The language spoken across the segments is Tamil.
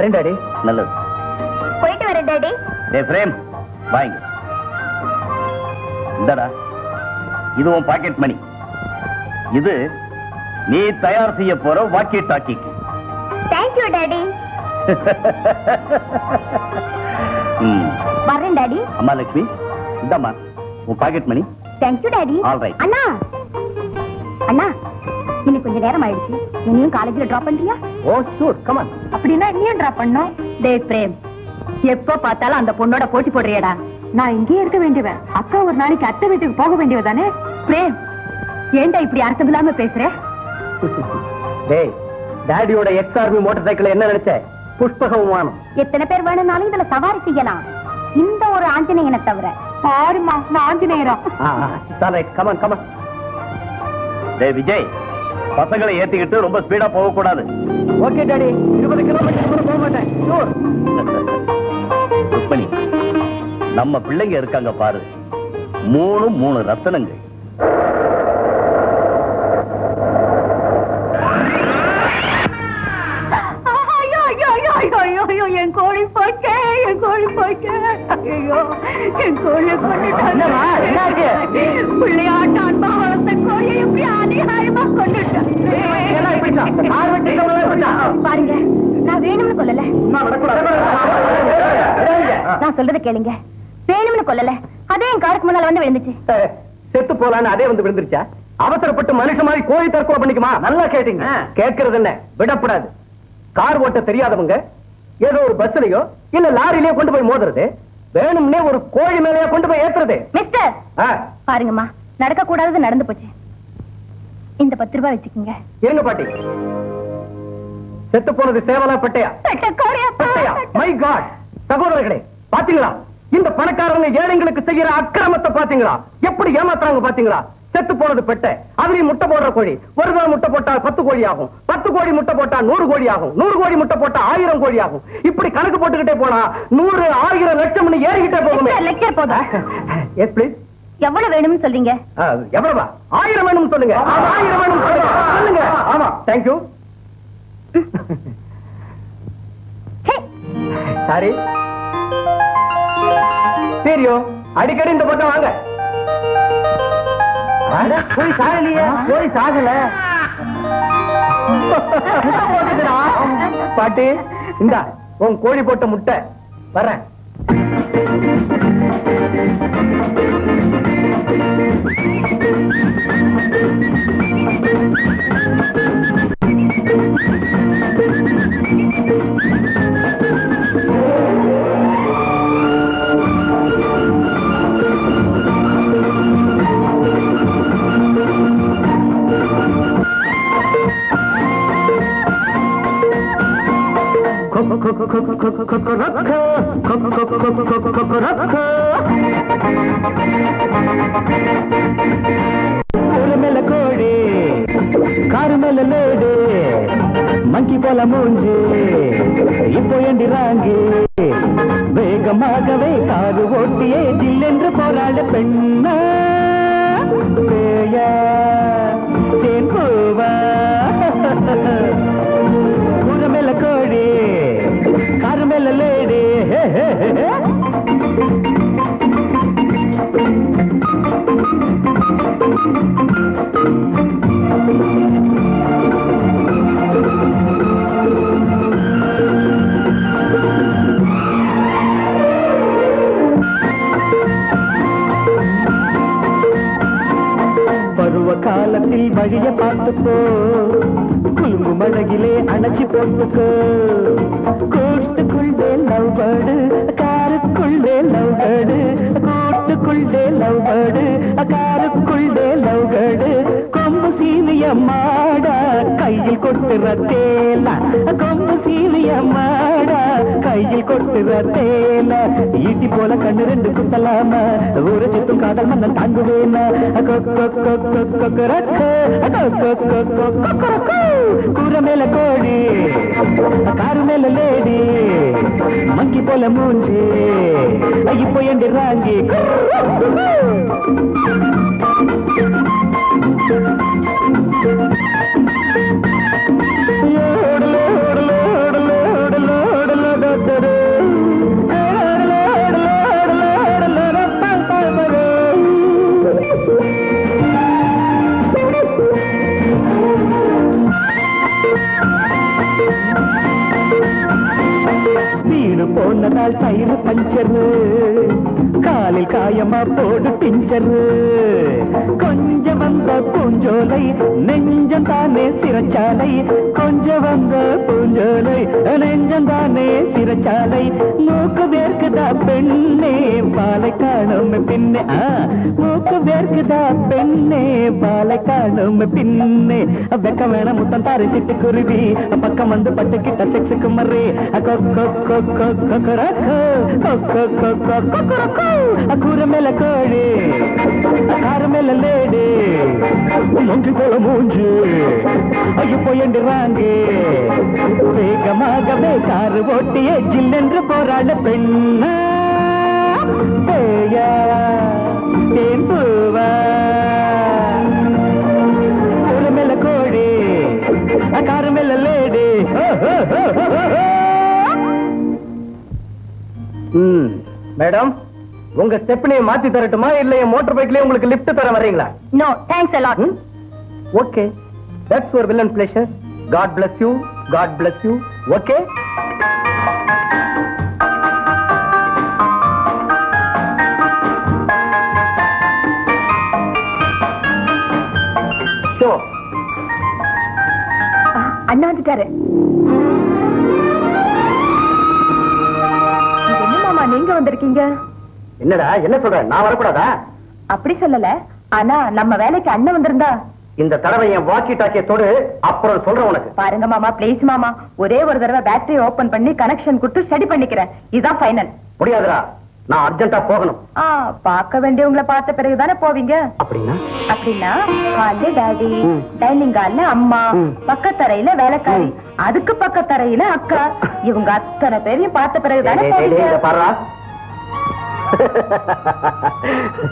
வரேன் டாடி. நல்லது, போயிட்டு வரேன் டாடி. பிரேம் வாங்க. இந்தடா, இது உன் பாக்கெட் மணி. இது நீ தயார் செய்ய போற வாக்கி டாக்கிக்கு. Thank you daddy. வரேன் டாடி. அம்மா லட்சுமி, இந்தம்மா உன் pocket money. Thank you daddy. All right. அண்ணா அண்ணா, இன்னும் கொஞ்சம் நேரம் ஆயிடுச்சு. நீயும் காலேஜ்ல டிராப் பண்றியா? Oh sure, come on. அப்படின்னா நீயும் டிராப் பண்ணோம். டேய் பிரேம், எப்ப பார்த்தாலும் அந்த பொண்ணோட போட்டி போடுறியடா. நான் இங்கேயே இருக்க வேண்டியவன். அக்கா ஒரு நாளைக்கு அத்தை வீட்டுக்கு போக வேண்டியவதானே? பிரேம், ஏன்டா இப்படி அர்த்தம் இல்லாம பேசுற? டேய், டாடியோட எக்ஸ் ஆர்மி மோட்டார் சைக்கிள் என்ன நினைச்ச? புஷ்பக விமானம். எத்தனை பேர் வேணும்னாலும் இதுல சவாரி செய்யலாம், இந்த ஒரு ஆஞ்சநேயனை தவிர. பாருமா, நான் ஆஞ்சநேயரா. Come on, come on. டேய் விஜய், பசங்களை ஏத்திக்கிட்டு ரொம்ப ஸ்பீடா போக கூடாது. ஓகே டாடி, 20 கிலோமீட்டர் போக மாட்டேன். ஷூர். ருக்மணி, நம்ம பிள்ளைங்க இருக்காங்க பாரு, 3 ரத்தனங்கள். என் கோழி போச்சே, என் கோழி போச்சே. ஐயோ, என் கோழியை பிள்ளையாட்டான் வளர்த்த கோழியை எப்படி அதிகாரமா கொண்டுட்டேன். பாருங்க, நான் வேணும்னு கொல்லல. நான் சொல்றதை கேளுங்க, வேணும்னு கொல்லல. அதே என் காருக்கு முன்னால வந்து விழுந்துச்சு. செத்து போலான்னு அதே வந்து விழுந்துருச்சா? அவசரப்பட்டு மனுஷ மாதிரி கோழி தற்கொலை பண்ணிக்குமா? நல்லா கேட்டீங்க. கேட்கறது என்ன, விடப்படாது. கார் ஓட்ட தெரியாதவங்க ஏதோ ஒரு பஸ்லயோ இல்ல லாரிலயோ கொண்டு போய் மோதுறது, வேணும்னே ஒரு கோழி மேலையா கொண்டு போய் ஏத்துறது. மிஸ்டர், பாருங்கம்மா, நடக்க கூடாதது நடந்து போச்சு. இந்த 10 ரூபாய் வச்சுக்கோங்க. இருங்க பாட்டி, செத்து போனது சேவலா பட்டையா? பட்டையா? My God! சகோதரர்களே, பாத்தீங்களா இந்த பணக்காரங்க ஏழைங்களுக்கு செய்யற அக்கிரமத்தை? பாத்தீங்களா எப்படி ஏமாத்துறாங்க? பாத்தீங்களா? செத்து போனது பெட்டை, அதுலயும் முட்டை போடுற கோழி. ஒரு நாள் முட்டை போட்டா 10 கோழி ஆகும், 10 கோழி முட்டை போட்டா 100 கோழி ஆகும், 100 கோழி முட்டை போட்டா 1000 கோழி ஆகும். இப்படி கணக்கு போட்டுக்கிட்டே போனா 100, 1000, லட்சம் ஏறிக்கிட்டே போகுமே. லெக்சர் போதா? Yes please. எவ்வளவு வேணும்னு சொல்றீங்க? எவ்வளவா? 1000 வேணும் சொல்லுங்க. 1000 வேணும் சொல்லுங்க. ஆமா, தேங்க்யூ. சாரி, சரியோ, அடிக்கடி இந்த பக்கம் வாங்க. போய் சாகலையே, போய் சாகல. பாட்டி, இந்தா உன் கோழி போட்ட முட்டை. வர்றேன். கோழி காரு மேல லேடு, மங்கி போல மூஞ்சு, இப்போ எண்டிராங்கி வேகமாகவே காது ஓட்டியே ஜில்லென்று போராட பெண்ணா பேயா தேன் பூவா. ஊரு மேல கோழி காரு மேல லேடு. பருவ காலத்தில் வழிய பார்த்துக்கோ, குலுங்கு மழகிலே அணைச்சி போட்டுக்கோ. கூட்டுக்குள்ளே லவ் பேர்டு, காருக்குள்ளே லவ் பேர்டு, கூட்டுக்குள்ளே லவ் பேர்டு, காருக்குள்ளே லவ் பேர்டு. கொம்பு சீவிய மாடா கையில் கொட்டுற தேல, கொம்பு சீவிய மாடா கையில் கொட்டுற தேல. ஈட்டி போல கண்ணு 2 குத்தலாமா, ஊரை சுத்தும் காதல் மன்னன் தாங்குவேனா. கூரை மேல கோழி காரு மேல லேடி, மங்கி போல மூஞ்சி, இப்போ எண்டிராங்கி. Load load load load load வேகமா போடு பிஞ்சரு. கொஞ்சம் வந்த பூஞ்சோலை நெஞ்சம் தானே சிறைச்சாலை. கொஞ்சம் வந்த பூஞ்சோலை நெஞ்சம் தானே சிறைச்சாலை. மூக்கு வேர்க்குதா பெண்ணே பாலை காணும் பின்னே. மூக்கு வேர்க்குதா பெண்ணே பாலை காணும் பின்னே. வெக்க வேணாம் முத்தம் தாரி சிட்டு குருவி பக்கம் வந்து பட்டுக்கிட்ட செக்ஸுக்கு மறி. கூற மேல கோழி கார மேல லேடு மூன்று போல மூன்று ஐயோ போயண்டுறாங்க. வேகமாகவே காரு ஓட்டியே ஜில்லென்று போராட பெண்ணா பேயா தேன் பூவா. கூற மேல கோழி கார மேல லேடு. மேடம், உங்க ஸ்டெப்னியை மாத்தி தரட்டுமா இல்ல என் மோட்டார் பைக்லயே உங்களுக்கு லிஃப்ட் தர வரீங்களா? No thanks a lot. Okay, that's your will and pleasure. God bless you, God bless you. Okay. ஷோ அண்ணா வந்துட்டாரு. என்ன மாமா நீங்க வந்திருக்கீங்க? என்னடா என்ன சொல்ற? நான் வரக்கூடாதா? அப்படி சொல்லல, ஆனா நம்ம வேலைக்கு அண்ணன் வந்திருந்தா. இந்த தடவை என் வாக்கி டாக்கியத்தோடு அப்புறம் சொல்றேன் உனக்கு. பாருங்க மாமா, ப்ளீஸ் மாமா, ஒரே ஒரு தடவை பேட்டரி ஓபன் பண்ணி கனெக்ஷன் கொடுத்து ஸ்டடி பண்ணிக்கிறேன். இதுதான் ஃபைனல். முடியாதுடா, நான் அர்ஜென்ட்டா போகணும். பார்க்க வேண்டியவங்களை பார்த்த பிறகுதானே போவீங்க. அப்படின்னா அப்படின்னா ஹால்ல டாடி, டைனிங் ஹால்ல அம்மா, பக்கத்தரையில வேலைக்காரி, அதுக்கு பக்கத்தரையில அக்கா, இவங்க அத்தனை பேரையும் பார்த்த பிறகுதானே போவீங்க. பாருடா.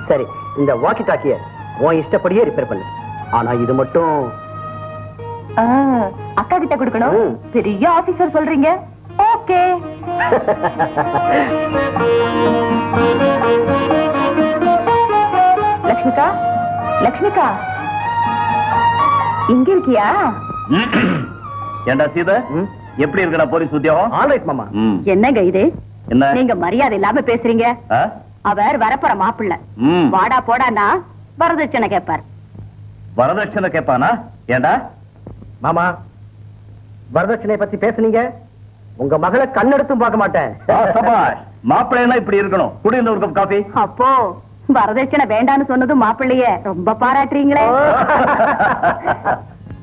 சரி, இந்த வாக்கி டாக்கிய உன் இஷ்டப்படியே ரிப்பேர் பண்ணு. ஆனா இது மட்டும் அக்கா கிட்ட கொடுக்கணும். பெரிய ஆபீசர் சொல்றீங்க. ஓகே. லக்ஷ்மிகா, லக்ஷ்மிகா இங்க இருக்கியா? ஏண்டா சீதா, எப்படி இருக்கடா போலீஸ் உத்தியோகம்? ஆல்ரைட் மாமா. என்னங்க இது? என்ன நீங்க மரியாதை இல்லாம பேசுறீங்க. அவர் வரப்போற மாப்பிள்ள வாடா போடானா வரதட்சணை கேட்பார். வரதட்சணை கேட்பானா? ஏண்டா மாமா, வரதட்சணை பத்தி பேசுனீங்க, உங்க மகளை கண்ணெடுத்தும் பார்க்க மாட்டேன். மாப்பிள்ளைன்னா இப்படி இருக்கணும். குடியிருந்த ஒரு கப் காபி. அப்போ வரதட்சணை வேண்டான்னு சொன்னதும் மாப்பிள்ளைய ரொம்ப பாராட்டுறீங்களே.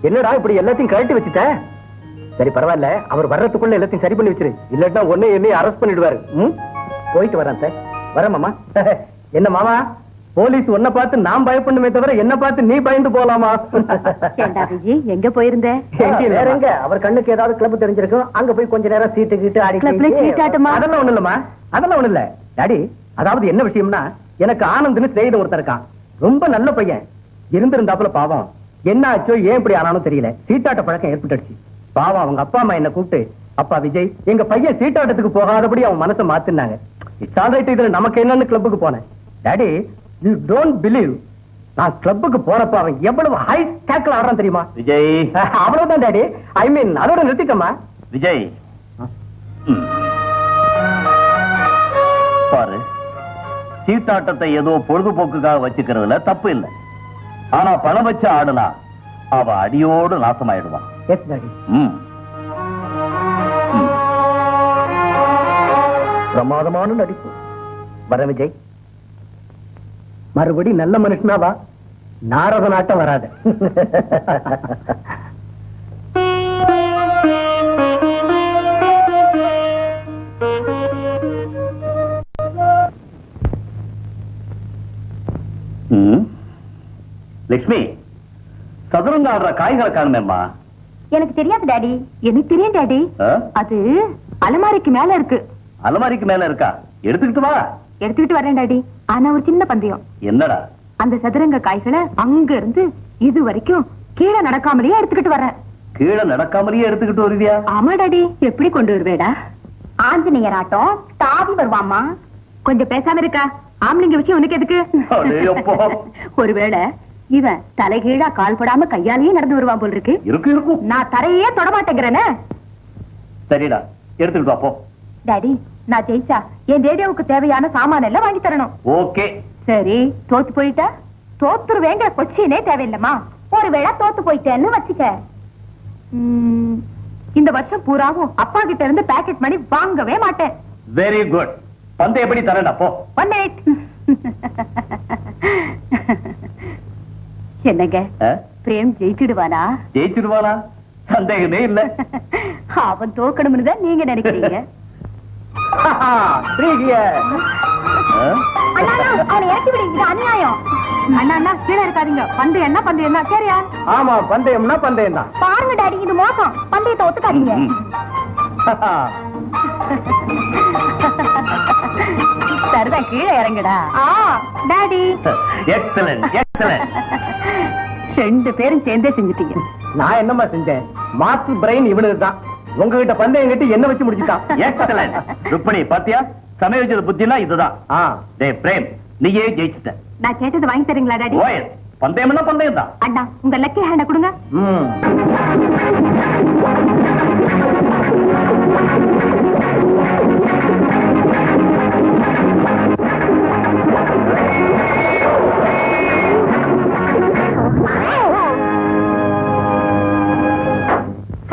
என்னடா இப்படி எல்லாத்தையும் கழட்டி வச்சுட்ட? சரி பரவாயில்ல, அவர் வர்றதுக்குள்ள எல்லாத்தையும் சரி பண்ணி வச்சிரு. இல்லட்டா ஒன்னே என்னையும் அரெஸ்ட் பண்ணிடுவாரு. போயிட்டு வரேன் சார். வரேன் மாமா. என்ன மாமா, போலீஸ் உன்னை பார்த்து நான் பயப்படணுமே தவிர என்ன பார்த்து நீ பயந்து போலாமா? எங்க போயிருந்த? வேற எங்க, அவர் கண்ணுக்கு ஏதாவது கிளப் தெரிஞ்சிருக்கும், அங்க போய் கொஞ்ச நேரம் சீட்டு கிட்டு ஆடி. அதெல்லாம் ஒண்ணு இல்லம்மா, அதெல்லாம் ஒண்ணு இல்ல டாடி. அதாவது என்ன விஷயம்னா, எனக்கு ஆனந்த்னு ஸ்நேகிதன் ஒருத்தர் இருக்கான். ரொம்ப நல்ல பையன். இருந்திருந்தாப்புல பாவம் என்ன ஆச்சோ ஏன் இப்படி ஆனாலும் தெரியல, சீட்டாட்ட பழக்கம் ஏற்பட்டுடுச்சு. பாவம் அவங்க அப்பா அம்மா என்ன கூப்பிட்டு, அப்பா விஜய், எங்க பையன் சீட்டாட்டத்துக்கு போகாதபடி அவன் மனசை மாத்தினாங்க. இட்ஸ் ஆல் ரைட், இதுல நமக்கு என்னன்னு கிளப்புக்கு போனேன். டாடி, யூ டோன்ட் பிலீவ், நான் கிளப்புக்கு போறப்ப அவன் எவ்வளவு ஹை டேக்கிள் ஆடுறான் தெரியுமா? விஜய், அவ்வளவுதான் டாடி. ஐ மீன் அதோட நிறுத்திக்கமா. விஜய் பாரு, சீட்டாட்டத்தை ஏதோ பொழுதுபோக்குக்காக வச்சுக்கிறதுல தப்பு இல்லை. ஆனா பணம் வச்சு ஆடுனா அவ அடியோடு நாசமாயிடுவான். Yes daddy. பிரமாதமான நடிப்பு. வர விஜய், மறுபடி நல்ல மனுஷனாவா, நாரத நாட்டம் வராது. லட்சுமி, சதுரங்க ஆடுற காய்களை காணுமேம்மா. எனக்கு தெரியாது டாடி. எனக்கு தெரியும் டாடி. அது அலமாரிக்கு மேல இருக்கு. அலமாரிக்கு மேல இருக்கா? எடுத்துக்கிட்டு வா. எடுத்துக்கிட்டு வரேன் டாடி. ஆனா ஒரு சின்ன பந்தயம். என்னடா? அந்த சதுரங்க காய்களை அங்க இருந்து இது வரைக்கும் கீழே நடக்காமலேயே எடுத்துக்கிட்டு வரேன். கீழே நடக்காமலேயே எடுத்துக்கிட்டு வருவியா? ஆமா டாடி. எப்படி கொண்டு வருவேடா? ஆஞ்சநேயர் ஆட்டம் தாவி வருவாமா. கொஞ்சம் பேசாம இருக்கா? ஆம்பளைங்க விஷயம் உனக்கு எதுக்கு? ஒருவேளை இவன் தலைகீழா கால் படாம கையாலேயே நடந்து வருவான் போல் இருக்கு. இருக்கும். நான் தரையே தொடமாட்டேங்கிறேனே. சரிடா, எடுத்துக்கிட்டு வா போ. டாடி, நான் ஜெயிச்சா என் ரேடியோவுக்கு தேவையான சாமான எல்லாம் வாங்கி தரணும். ஓகே, சரி, தோத்து போயிட்டா? தோத்துரு வேண்டிய கொச்சினே தேவையில்லம்மா. ஒருவேளை தோத்து போயிட்டேன்னு வச்சுக்க, இந்த வருஷம் பூராவும் அப்பா கிட்ட இருந்து பாக்கெட் மணி வாங்கவே மாட்டேன். Very good. பந்து எப்படி தரேன் அப்போ? 1 minute. என்னங்க, பிரேம் ஜெயிச்சிடுவானா? ஜெயிச்சிடுவானா? சந்தேகமே இல்ல. அவன் தோக்கணும்னு தான் நீங்க நினைக்கிறீங்க. அவனை இறக்கி விடுங்க, இது அநியாயம். அண்ணா கீழே இருக்காதீங்க. பந்தயம் என்ன பந்தயம் தான்? சரியா? ஆமா, பந்தயம்னா பந்தயம் தான். பாருங்க டாடி, இது மோசம். பந்தயத்தை ஒத்துக்காதீங்க. சரிதான், கீழே இறங்குடா. டாடி. Excellent, excellent. 2 பேரும் சேர்ந்தே செஞ்சுட்டீங்க. நான் என்னமா செஞ்சேன்? மாஸ்டர் பிரெயின் இவனுக்கு தான். உங்ககிட்ட பந்தயம் கட்டி என்ன வச்சு முடிச்சுட்டான். எக்ஸலன்ட். ருக்மணி பாத்தியா, சமயோஜித புத்தினா இதுதான். டேய் பிரேம், நீயே ஜெயிச்சிட்ட. நான் கேட்டது வாங்கி தரீங்களா டாடி? ஓஎஸ், பந்தயம்னா பந்தயம் தான். அண்ணா, உங்க லக்கி ஹேண்ட கொடுங்க.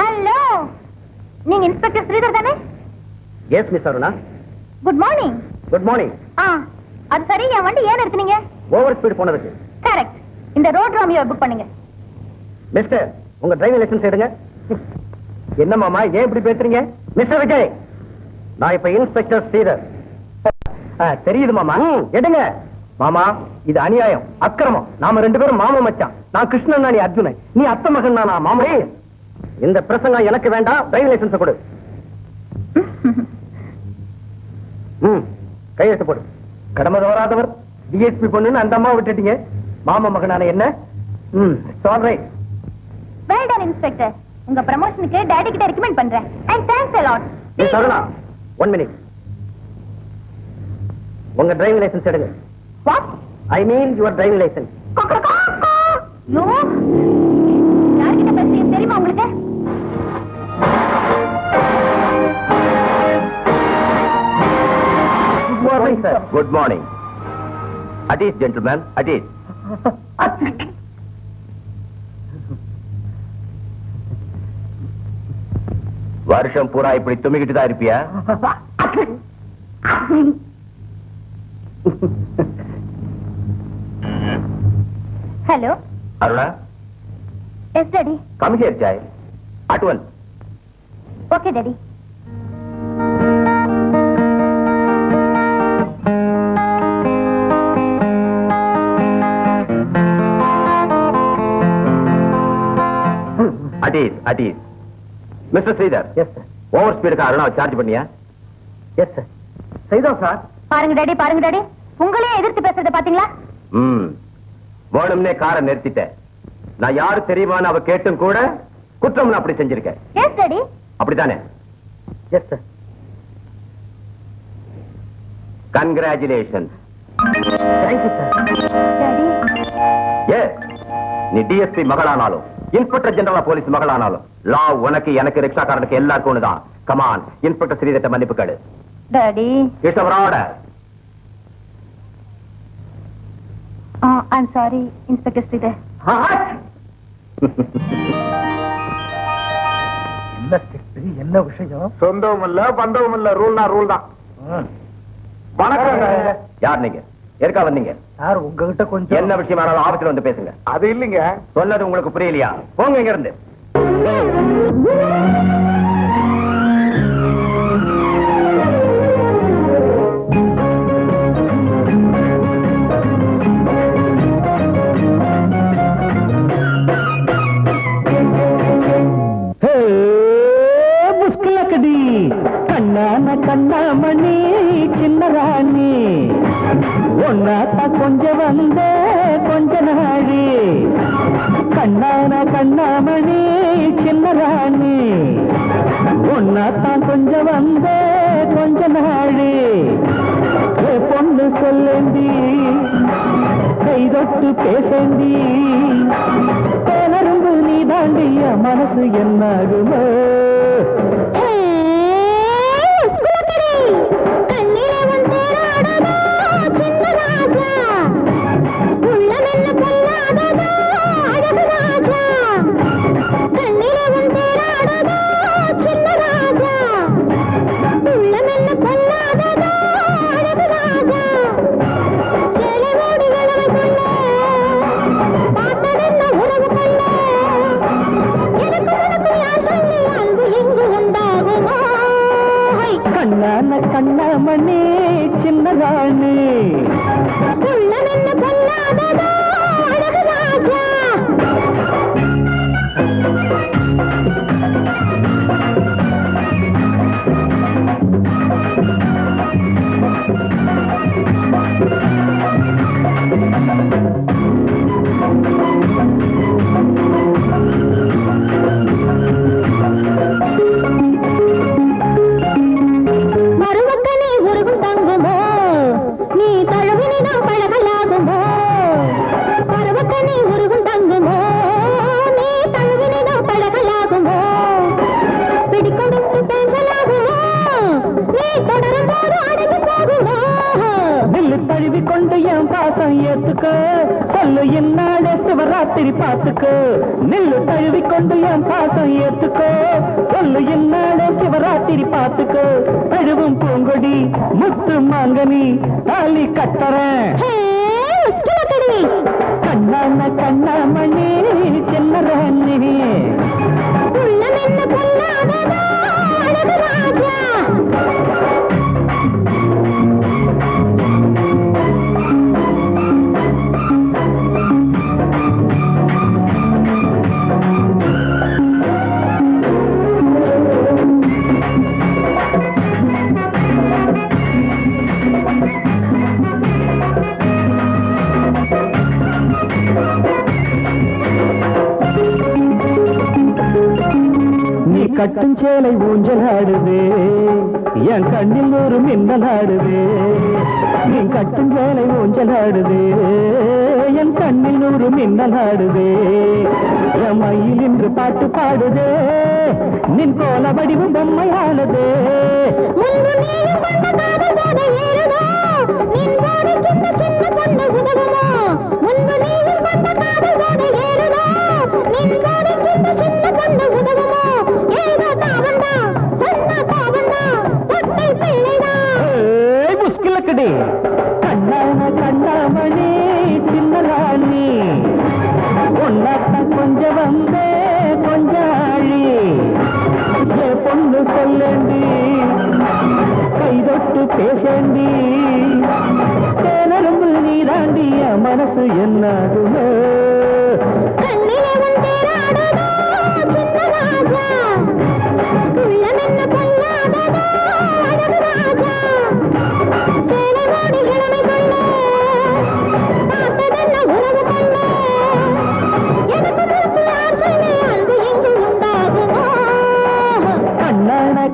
ஹலோ, நீங்க இன்ஸ்பெக்டர் ஸ்ரீதர் தானே? Yes miss Aruna. Good morning. Good morning. அது சரி, என் வண்டி ஏன் எடுத்தீங்க? ஓவர் ஸ்பீட் போனதுக்கு. கரெக்ட். இந்த ரோட் ராமியோ புக் பண்ணுங்க. மிஸ்டர், உங்க டிரைவிங் லைசன்ஸ் எடுங்க. என்ன மாமா, ஏன் இப்படி பேசுறீங்க? மிஸ்டர் விஜய், நான் இப்ப இன்ஸ்பெக்டர் ஸ்ரீதர். தெரியுது மாமா, எடுங்க. மாமா, இது அநியாயம், அக்கிரமம். நாம 2 பேரும் மாமா மச்சான். நான் கிருஷ்ணன், நீ அர்ஜுனன். நீ அத்த மகன், நான் மாமா. இந்த பிரசங்கம் எனக்கு வேண்டாம். டிரைவிங் லைசன்ஸ் கொடு. கையெழுத்து போடு. கடமை தவறாதவர் டிஎஸ்பி பொண்ணுன்னு அந்த அம்மா விட்டுட்டீங்க. மாமா மகனான என்ன? சொல்றேன். Well done inspector. உங்க ப்ரமோஷனுக்கு டாடி கிட்ட ரெக்கமெண்ட் பண்றேன். And thanks a lot. Miss Aruna, 1 minute. உங்க டிரைவிங் லைசன்ஸ் எடுங்க. What? I mean your driving licence. Yo, யார்கிட்ட பேசுறீங்க தெரியுமா உங்களுக்கு? Good morning sir. Good morning. At ease, gentlemen, at ease. வருஷம் பூரா இப்படி தும்மிக்கிட்டு தான் இருப்பியா? Hello Aruna. Yes daddy. Come here, child. At once. Okay daddy. At ease, at ease. Mr. Sridhar. Yes, sir. Over ஸ்பீடுக்கு அருணாவை சார்ஜ் பண்ணியா? Yes sir. செய்தோம் சார். பாருங்க டாடி, பாருங்க டாடி, உங்களையே எதிர்த்து பேசுறத பாத்தீங்களா? வேணும்னே காரை நிறுத்திட்டேன். நான் யாரு தெரியுமான்னு அவ கேட்டும் கூட குற்றம் அப்படி செஞ்சிருக்கேன். Yes daddy. அப்படித்தானே? Yes sir. Congratulations. Thank you sir. Daddy, yes, நீ டிஎஸ்பி மகளானாலும் இன்ஸ்பெக்டர் ஜெனரல் போலீஸ் மகளானாலும் லா உனக்கு எனக்கு ரிக்ஷாக்காரனுக்கு எல்லாருக்கும் ஒண்ணுதான். கமான், இன்ஸ்பெக்டர் ஸ்ரீதர்ட்ட மன்னிப்பு கேளு. Daddy. It's our order. I'm sorry inspector Sridhar. என்ன விஷயம்? சொந்தமும் இல்ல பந்தமும் இல்ல, ரூல்னா ரூல் தான். வணக்கம். யார் நீங்க? எதுக்கா வந்தீங்க? சார், உங்ககிட்ட கொஞ்சம் என்ன விஷயம் ஆனாலும் ஆபத்துல வந்து பேசுங்க. அது இல்லைங்க. சொன்னது உங்களுக்கு புரியலையா? போங்க இங்க இருந்து. கண்ணான கண்ணாமணி சின்ன ராணி ஒன்னாத்தா கொஞ்சம் வந்த கொஞ்ச நாழி. கண்ணான கண்ணாமணி சின்ன ராணி ஒன்னாத்தான் கொஞ்சம் வந்த கொஞ்ச நாழி. பொண்ணு சொல்லேந்தி கை தொட்டு பேசேந்தி பேனரும்பு நீ தாண்டிய மனசு என்னாகுமோ? சிவராத்திரி பார்த்துக்கோ நெல்லு தழுவி கொண்டு என் பாசம் ஏத்துக்கோ சொல்லு என்னாலே சிவராத்திரி பார்த்துக்கோ தழுவும் பூங்கொடி முத்து மாங்கனி தாலி கட்டறேன் கண்ணாம கண்ணாமணி சின்ன ராணி கட்டும் சேலை ஊஞ்சல் ஆடுதே என் கண்ணில் ஒரு மின்னல் ஆடுதே நீ கட்டும் சேலை ஊஞ்சல் ஆடுதே என் கண்ணில் ஒரு மின்னல் ஆடுதே என் மயில் இன்று பாட்டு பாடுதே நின் கோல வடிவும் பொம்மை ஆளுதே கண்ணாம கண்ணாமணி சின்ன ராணி உன்னத்த கொஞ்சம் வந்தே கொஞ்சாழி ஏ பொண்ணு சொல்லண்டி கைதொட்டு பேசண்டி தேனரும்பு நீராண்டி மனசு என்னாகுமே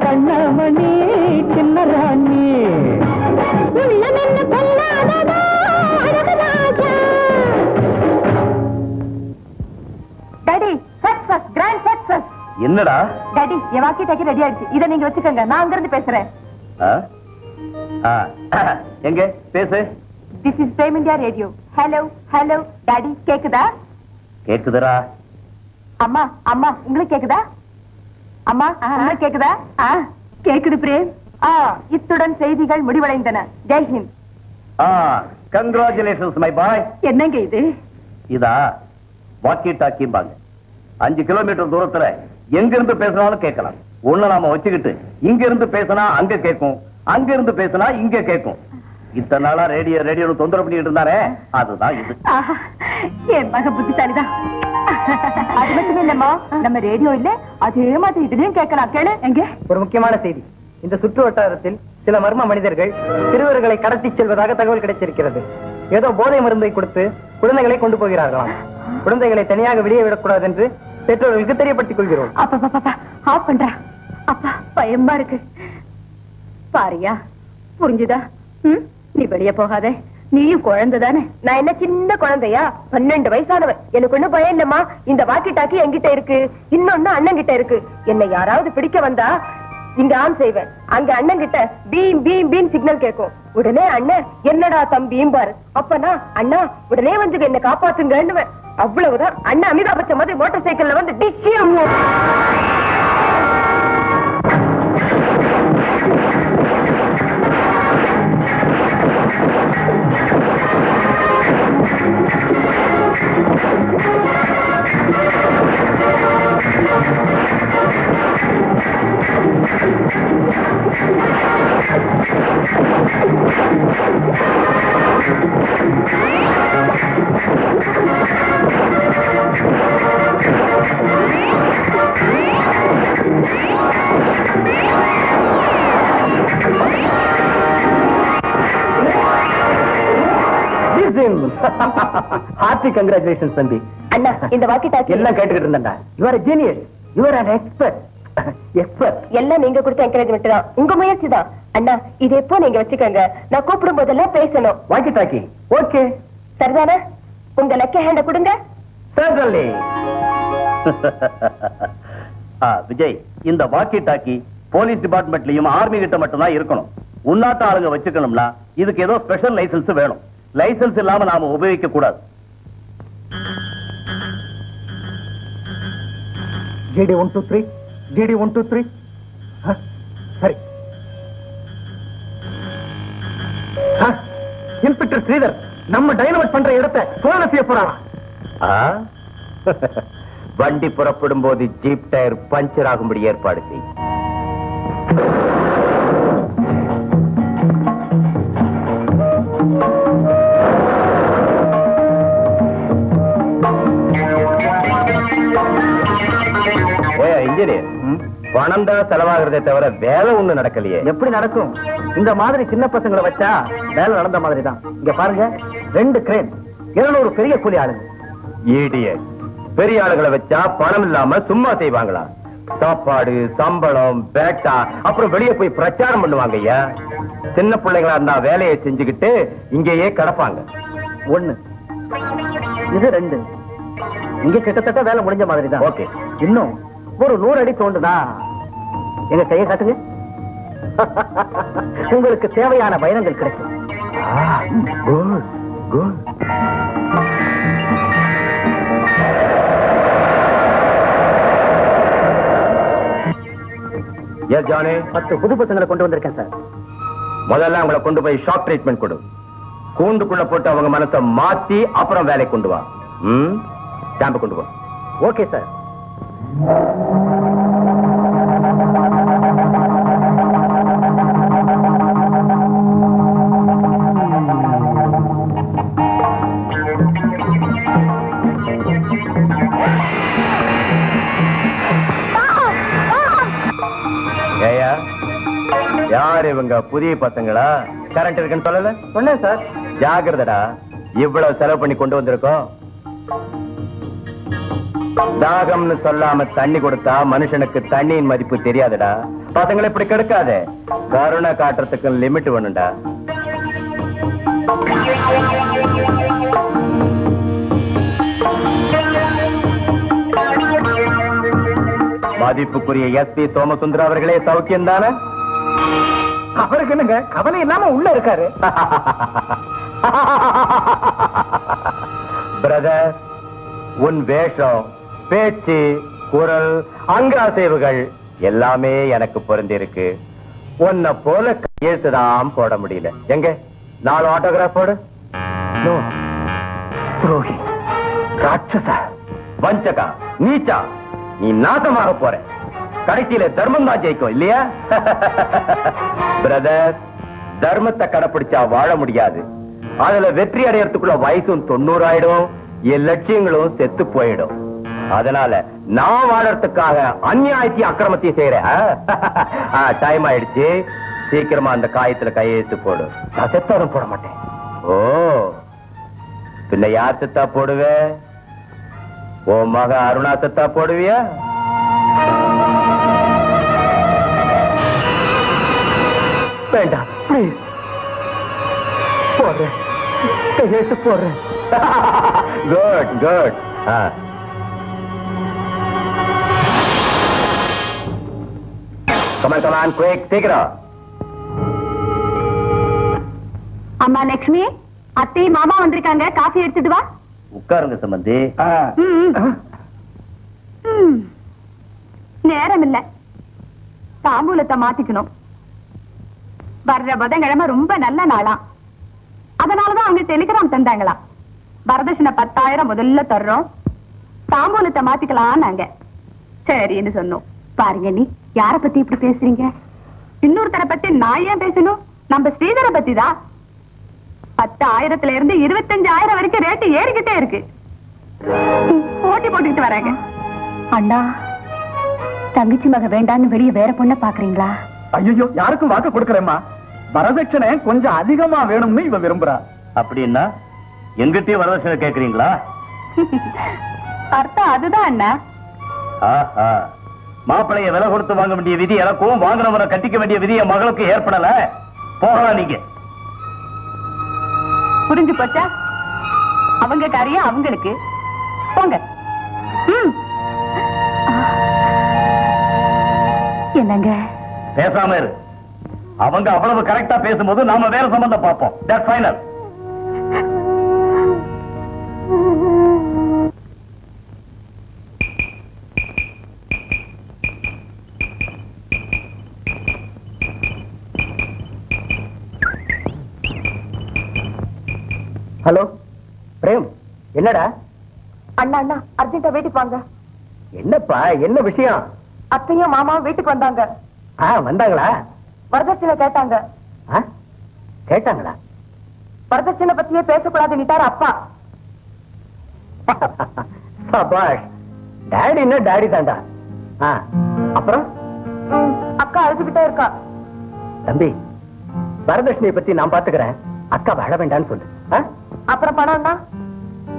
கண்ணாமணி சின்ன ராணி டாடி சக்சஸ் கிராண்ட் சக்சஸ் என்னடா டாடி என் வாக்கி டாக்கி ரெடி ஆயிடுச்சு இதை நீங்க வச்சுக்கோங்க நான் அங்க இருந்து பேசுறேன் எங்க பேசு this is Prem India radio hello hello daddy கேக்குதா கேக்குதுடா அம்மா அம்மா உங்களுக்கு கேக்குதா அம்மா உங்களுக்கு கேக்குதா கேக்குது பிரேம் இத்துடன் செய்திகள் முடிவடைந்தன ஜெய்ஹிந்த் கங்க்ராச்சுலேஷன்ஸ் மை பாய் என்னங்க இது இதா வாக்கி டாக்கிம்பாங்க 5 கிலோமீட்டர் தூரத்துல எங்க இருந்து பேசினாலும் கேட்கலாம் ஒண்ணு நாம வச்சுக்கிட்டு இங்க இருந்து பேசினா அங்க கேட்கும் அங்க இருந்து பேசினா இங்க கேட்கும் இத்தனை நாளா ரேடியோ தொந்தரவு பண்ணிட்டு இருந்தாரே அதுதான் இது என் மக புத்திசாலிதான் அது மட்டும் இல்லம்மா நம்ம ரேடியோ இல்ல அதே மாதிரி இதுலயும் கேட்கலாம் கேளு எங்க ஒரு முக்கியமான செய்தி இந்த சுற்று வட்டாரத்தில் சில மர்ம மனிதர்கள் சிறுவர்களை கடத்தி செல்வதாக தகவல் கிடைச்சிருக்கிறது ஏதோ போதை மருந்தை கொடுத்து குழந்தைகளை கொண்டு போகிறார்களாம் குழந்தைகளை தனியாக வெளியே விடக்கூடாது என்று பெற்றோர்களுக்கு தெரியப்படுத்திக் கொள்கிறோம் அப்பா ஆஃப் பண்றா அப்பா பயமா இருக்கு பாரியா புரிஞ்சுதா நீ வெளியே போகாதே நீயும் குழந்தை தானே நான் என்ன சின்ன குழந்தையா 12 வயசானவன் எனக்கு ஒண்ணு பயம் இல்லம்மா இந்த வாக்கி டாக்கி என்கிட்ட இருக்கு இன்னொன்னு அண்ணன் கிட்ட இருக்கு என்னை யாராவது பிடிக்க வந்தா இங்க ஆன் செய்வேன் அங்க அண்ணன் கிட்ட பீம் பீம் பீம் சிக்னல் கேட்கும் உடனே அண்ணன் என்னடா தம்பியும் பாரு அப்பனா அண்ணா உடனே வந்து என்ன காப்பாத்துங்கன்னு அவ்வளவுதான் அண்ணன் அமிதாப் பச்சன் மாதிரி மோட்டார் சைக்கிள்ல வந்து டிஷியம் ஹார்ட்டி கங்க்ராச்சுலேஷன்ஸ் தம்பி அண்ணா இந்த வாக்கி டாக்கி எல்லாம் கேட்டுக்கிட்டு இருந்தேன்டா you are genius you are an expert எல்லாம் நீங்க கொடுத்த என்கரேஜ்மெண்ட் தான் உங்க முயற்சி தான் அண்ணா இது எப்போ நீங்க வச்சுக்கோங்க நான் கூப்பிடும் போதெல்லாம் பேசணும் வாக்கி டாக்கி ஓகே சரிதானே உங்க லக்கி ஹேண்ட கொடுங்க certainly விஜய் இந்த வாக்கி டாக்கி போலீஸ் டிபார்ட்மெண்ட்லயும் ஆர்மி கிட்ட மட்டும் தான் இருக்கணும் உன்னாட்ட ஆளுங்க வச்சுக்கணும்னா இதுக்கு ஏதோ ஸ்பெஷல் லைசன்ஸ் வேணும் லைசன்ஸ் இல்லாம நாம உபயோகிக்க கூடாது GD 123 GD 123 சரி. இன்ஸ்பெக்டர் ஸ்ரீதர் நம்ம டைனமைட் பண்ற இடத்தை சோதனை செய்ய போறாராம். வண்டி புறப்படும் போது ஜீப் டயர் பஞ்சர் ஆகும்படி ஏற்பாடு செய். இன்ஜினியர், பணம் தான் செலவாகிறதே தவிர வேலை ஒண்ணு நடக்கலையே. எப்படி நடக்கும்? இந்த மாதிரி சின்ன பசங்களை வச்சா வேலை நடந்த மாதிரி தான். இங்க பாருங்க, 2 கிரேன், 200 பெரிய கூலி ஆளுங்க. இடியட். பெரிய ஆளுகளை வச்சா பணம் இல்லாம சும்மா செய்வாங்களா? சாப்பாடு, சம்பளம், பேட்டா, அப்புறம் வெளியே போய் பிரச்சாரம் பண்ணுவாங்க. ஐயா, சின்ன பிள்ளைங்களா இருந்தா வேலையை செஞ்சுக்கிட்டு இங்கேயே கிடப்பாங்க. 1 இது 2. இங்க கிட்டத்தட்ட வேலை முடிஞ்ச மாதிரி தான். ஓகே, இன்னும் ஒரு 100 அடி தோண்டுதா எங்க கையை காட்டுங்க. உங்களுக்கு தேவையான பயணங்கள் கிடைக்கும். Good good. எஸ் ஜானி, 10 புது பசங்களை கொண்டு வந்திருக்கேன் சார். முதல்ல அவங்களை கொண்டு போய் ஷாக் ட்ரீட்மெண்ட் கொடு. கூண்டுக்குள்ள போட்டு அவங்க மனசை மாத்தி அப்புறம் வேலை கொண்டு வா. கேம்ப கொண்டு வா. Okay sir. ஏயா, யார் இவங்க? புதிய பசங்களா? கரண்ட் இருக்குன்னு சொல்லல? சொன்னேன் சார். ஜாகிரதடா, இவ்வளவு செலவு பண்ணி கொண்டு வந்திருக்கோம். தாகம்னு சொல்லாம தண்ணி கொடுத்தா மனுஷனுக்கு தண்ணியின் மதிப்பு தெரியாதுடா. பசங்களை இப்படி கெடுக்காதே. கருணை காட்டுறதுக்கு லிமிட் வேணும்டா. மதிப்புக்குரிய SP சோமசுந்தர அவர்களே, சௌக்கியம் தானே? அவருக்கு என்னங்க கவலை இல்லாம உள்ள இருக்காரு. பிரதர், உன் வேஷம், பேச்சு, குரல், அங்க அசைவுகள் எல்லாமே எனக்கு பொருந்திருக்கு. உன்னை போல கையெழுத்துதான் போட முடியல. எங்க 4 ஆட்டோகிராஃப் போடு. துரோகி, ராட்சசா, வஞ்சகா, நீச்சா, நீ நாசமாக போற. கடைசியில தர்மம் தான் ஜெயிக்கும் இல்லையா? பிரதர், தர்மத்தை கடைப்பிடிச்சா வாழ முடியாது. அதுல வெற்றி அடையறதுக்குள்ள வயசும் 90 ஆயிடும், என் லட்சியங்களும் செத்து போயிடும். அதனால நான் வாழறதுக்காக அநியாயத்தையும் அக்கிரமத்தையும் செய்யறேன். டைம் ஆயிடுச்சு, சீக்கிரமா அந்த காயத்துல கையெழுத்து போடு. நான் செத்தாலும் போட மாட்டேன். ஓ, பின்ன யார் செத்தா போடுவே? ஓ மக அருணா செத்தா போடுவியா? வேண்டாம், பிளீஸ். போடுறேன், கையெழுத்து போடுறேன். Good good. Come on come on, quick, சீக்கிரம். அம்மா லட்சுமி, அத்தை மாமா வந்திருக்காங்க, காஃபி எடுத்துட்டு வா. உட்காருங்க சம்பந்தி. நேரம் இல்ல, தாம்பூலத்தை மாத்திக்கணும். வர்ற புதன்கிழமை ரொம்ப நல்ல நாளாம். அதனாலதான் அவங்க டெலிகிராம் தந்தாங்களா. வரதட்சணை 10,000 முதல்ல தர்றோம், தாம்பூலத்தை மாத்திக்கலாம் நாங்க. சரின்னு சொன்னோம். பாருங்க, நீ யார பத்தி இப்படி பேசுறீங்க? இன்னொருத்தரை பத்தி நான் ஏன் பேசணும்? நம்ம ஸ்ரீதரை பத்தி தான். 10,000 இருந்து 25,000 வரைக்கும் ரேட்டு ஏறிக்கிட்டே இருக்கு. போட்டி போட்டுக்கிட்டு வராங்க. அண்ணா, தங்கச்சி மக வேண்டான்னு வெளியே வேற பொண்ண பாக்குறீங்களா? ஐயோ, யாருக்கும் வாக்கு கொடுக்கறேம்மா. வரதட்சணை கொஞ்சம் அதிகமா வேணும்னு இவ விரும்புறா. அப்படின்னா எங்கிட்டயும் வரதட்சணை கேக்குறீங்களா? அர்த்தம் அதுதான் அண்ணா. ஆஹா, மாப்பிளைய விலை கொடுத்து வாங்க வேண்டிய விதி எனக்கும், வாங்கினவரை கட்டிக்க வேண்டிய விதி என் மகளுக்கு ஏற்படல. போகலாம் நீங்க. புரிஞ்சு போச்சா? அவங்க காரியம் அவங்களுக்கு. போங்க. என்னங்க பேசாம இரு. அவங்க அவ்வளவு கரெக்டா பேசும்போது நாம வேற சம்பந்தம் பார்ப்போம். That's final. ஹலோ பிரேம், என்னடா? அண்ணா அண்ணா அர்ஜென்டா வீட்டுக்கு வாங்க. என்னப்பா, என்ன விஷயம்? அத்தையும் மாமாவும் வீட்டுக்கு வந்தாங்க. வந்தாங்களா? வரதட்சணை கேட்டாங்க. கேட்டாங்களா? வரதட்சணை பத்தியே பேசக்கூடாதுன்னுட்டாரு அப்பா. சபாஷ், டாடின்னா டாடி தாண்டா. அப்புறம் அக்கா அழுதுகிட்டே இருக்கா. தம்பி, வரதட்சணையை பத்தி நான் பாத்துக்கிறேன், அக்கா வாழ வேண்டான்னு சொல்லு. அப்புறம் பணம்னா?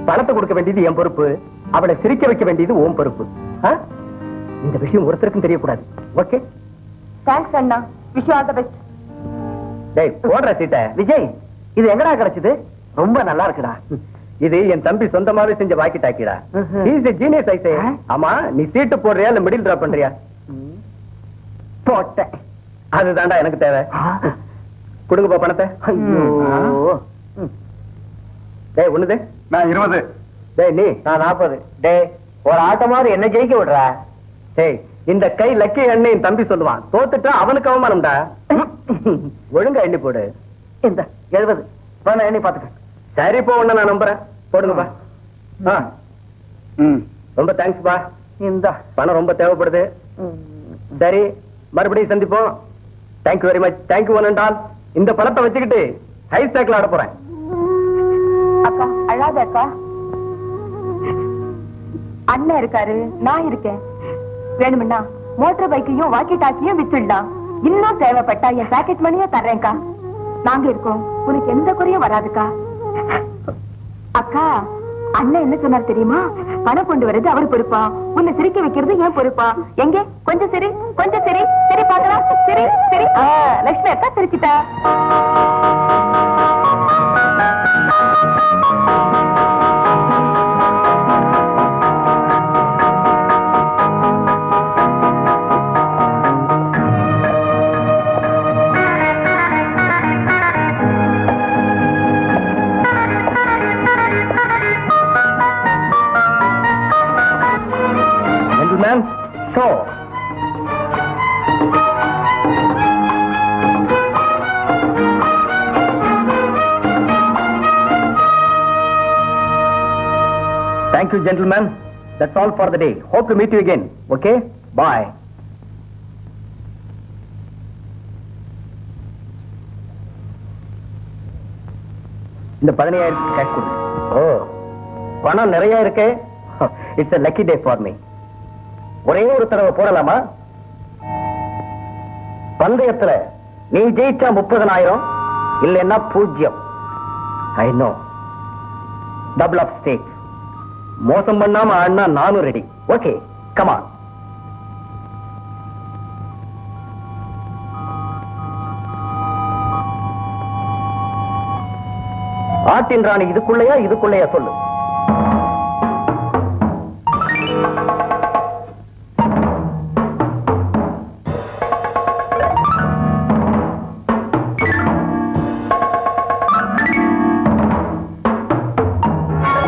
பணத்தை கொடுக்க வேண்டியது என் பொறுப்பு, அவளை சிரிக்க வைக்க வேண்டியது உன் பொறுப்பு. இந்த விஷயம் ஒருத்தருக்கும் தெரியக்கூடாது. Okay? Thanks Anna. Wish you all the best. டேய் போடுற சீட்டை. விஜய், இது எங்கடா கிடைச்சது? ரொம்ப நல்லா இருக்குடா. இது என் தம்பி சொந்தமாவே செஞ்ச வாக்கி டாக்கிடா. He is a genius I say. ஆமா, நீ சீட்டு போடுறியா இல்ல மிடில் டிராப் பண்றியா? போட்டேன். அதுதான்டா எனக்கு தேவை. கொடுங்கப்பா பணத்தை. ஐயோ. டேய் ஒண்ணுது, நான் 20. டேய் நீ, நான் 40. டேய் ஒரு ஆட்டமாவது என்ன ஜெயிக்க விடுறா? டேய் இந்த கை லக்கி எண்ணெய் என் தம்பி சொல்லுவான், தோத்துட்டா அவனுக்கு அவமானம்டா. ஒழுங்கா எண்ணி போடு. இந்த 70 பணம் எண்ணி பாத்துக்க. சரி போ, ஒண்ணு நான் நம்புறேன். போடுங்கப்பா. ரொம்ப தேங்க்ஸ் பா. இந்த பணம் ரொம்ப தேவைப்படுது. சரி, மறுபடியும் சந்திப்போம். Thank you very much. Thank you one and all. இந்த பணத்தை வச்சுக்கிட்டு ஹை ஸ்டாக்ல ஆட போறேன். அக்கா அழாத அக்கா. அண்ணன் இருக்காரு, நான் இருக்கேன். வேணும்னா மோட்டார் பைக்கையும் வாக்கி டாக்கியும் வித்துடலாம். இன்னும் தேவைப்பட்டா என் பாக்கெட் மணியா தர்றேன்க்கா. நாங்க இருக்கோம், உனக்கு எந்த குறையும் வராதுக்கா. அக்கா, அண்ணன் என்ன சொன்னார் தெரியுமா? பணம் கொண்டு வர்றது அவர் பொறுப்பா, உன்னை சிரிக்க வைக்கிறது ஏன் பொறுப்பா. எங்க கொஞ்சம் சரி, கொஞ்சம் சரி, சரி பாக்கலாம். சரி சரி. லட்சுமி அக்கா சிரிச்சிட்டா. Gentlemen, show. Thank you, gentlemen. That's all for the day. Hope to meet you again. Okay? Bye. இந்த 15,000 கேஷ் கொடு. ஓ, பணம் நிறைய இருக்கு. It's a lucky day for me. ஒரே ஒரு தடவை போடலாமா? பந்தயத்துல நீ ஜெயிச்சா 30,000, இல்லைன்னா 0. I know. Double of stake. மோசம் பண்ணாம ஆடினா நானும் ரெடி. Okay, come on. ஆட்டின் ராணி இதுக்குள்ளையா சொல்லு.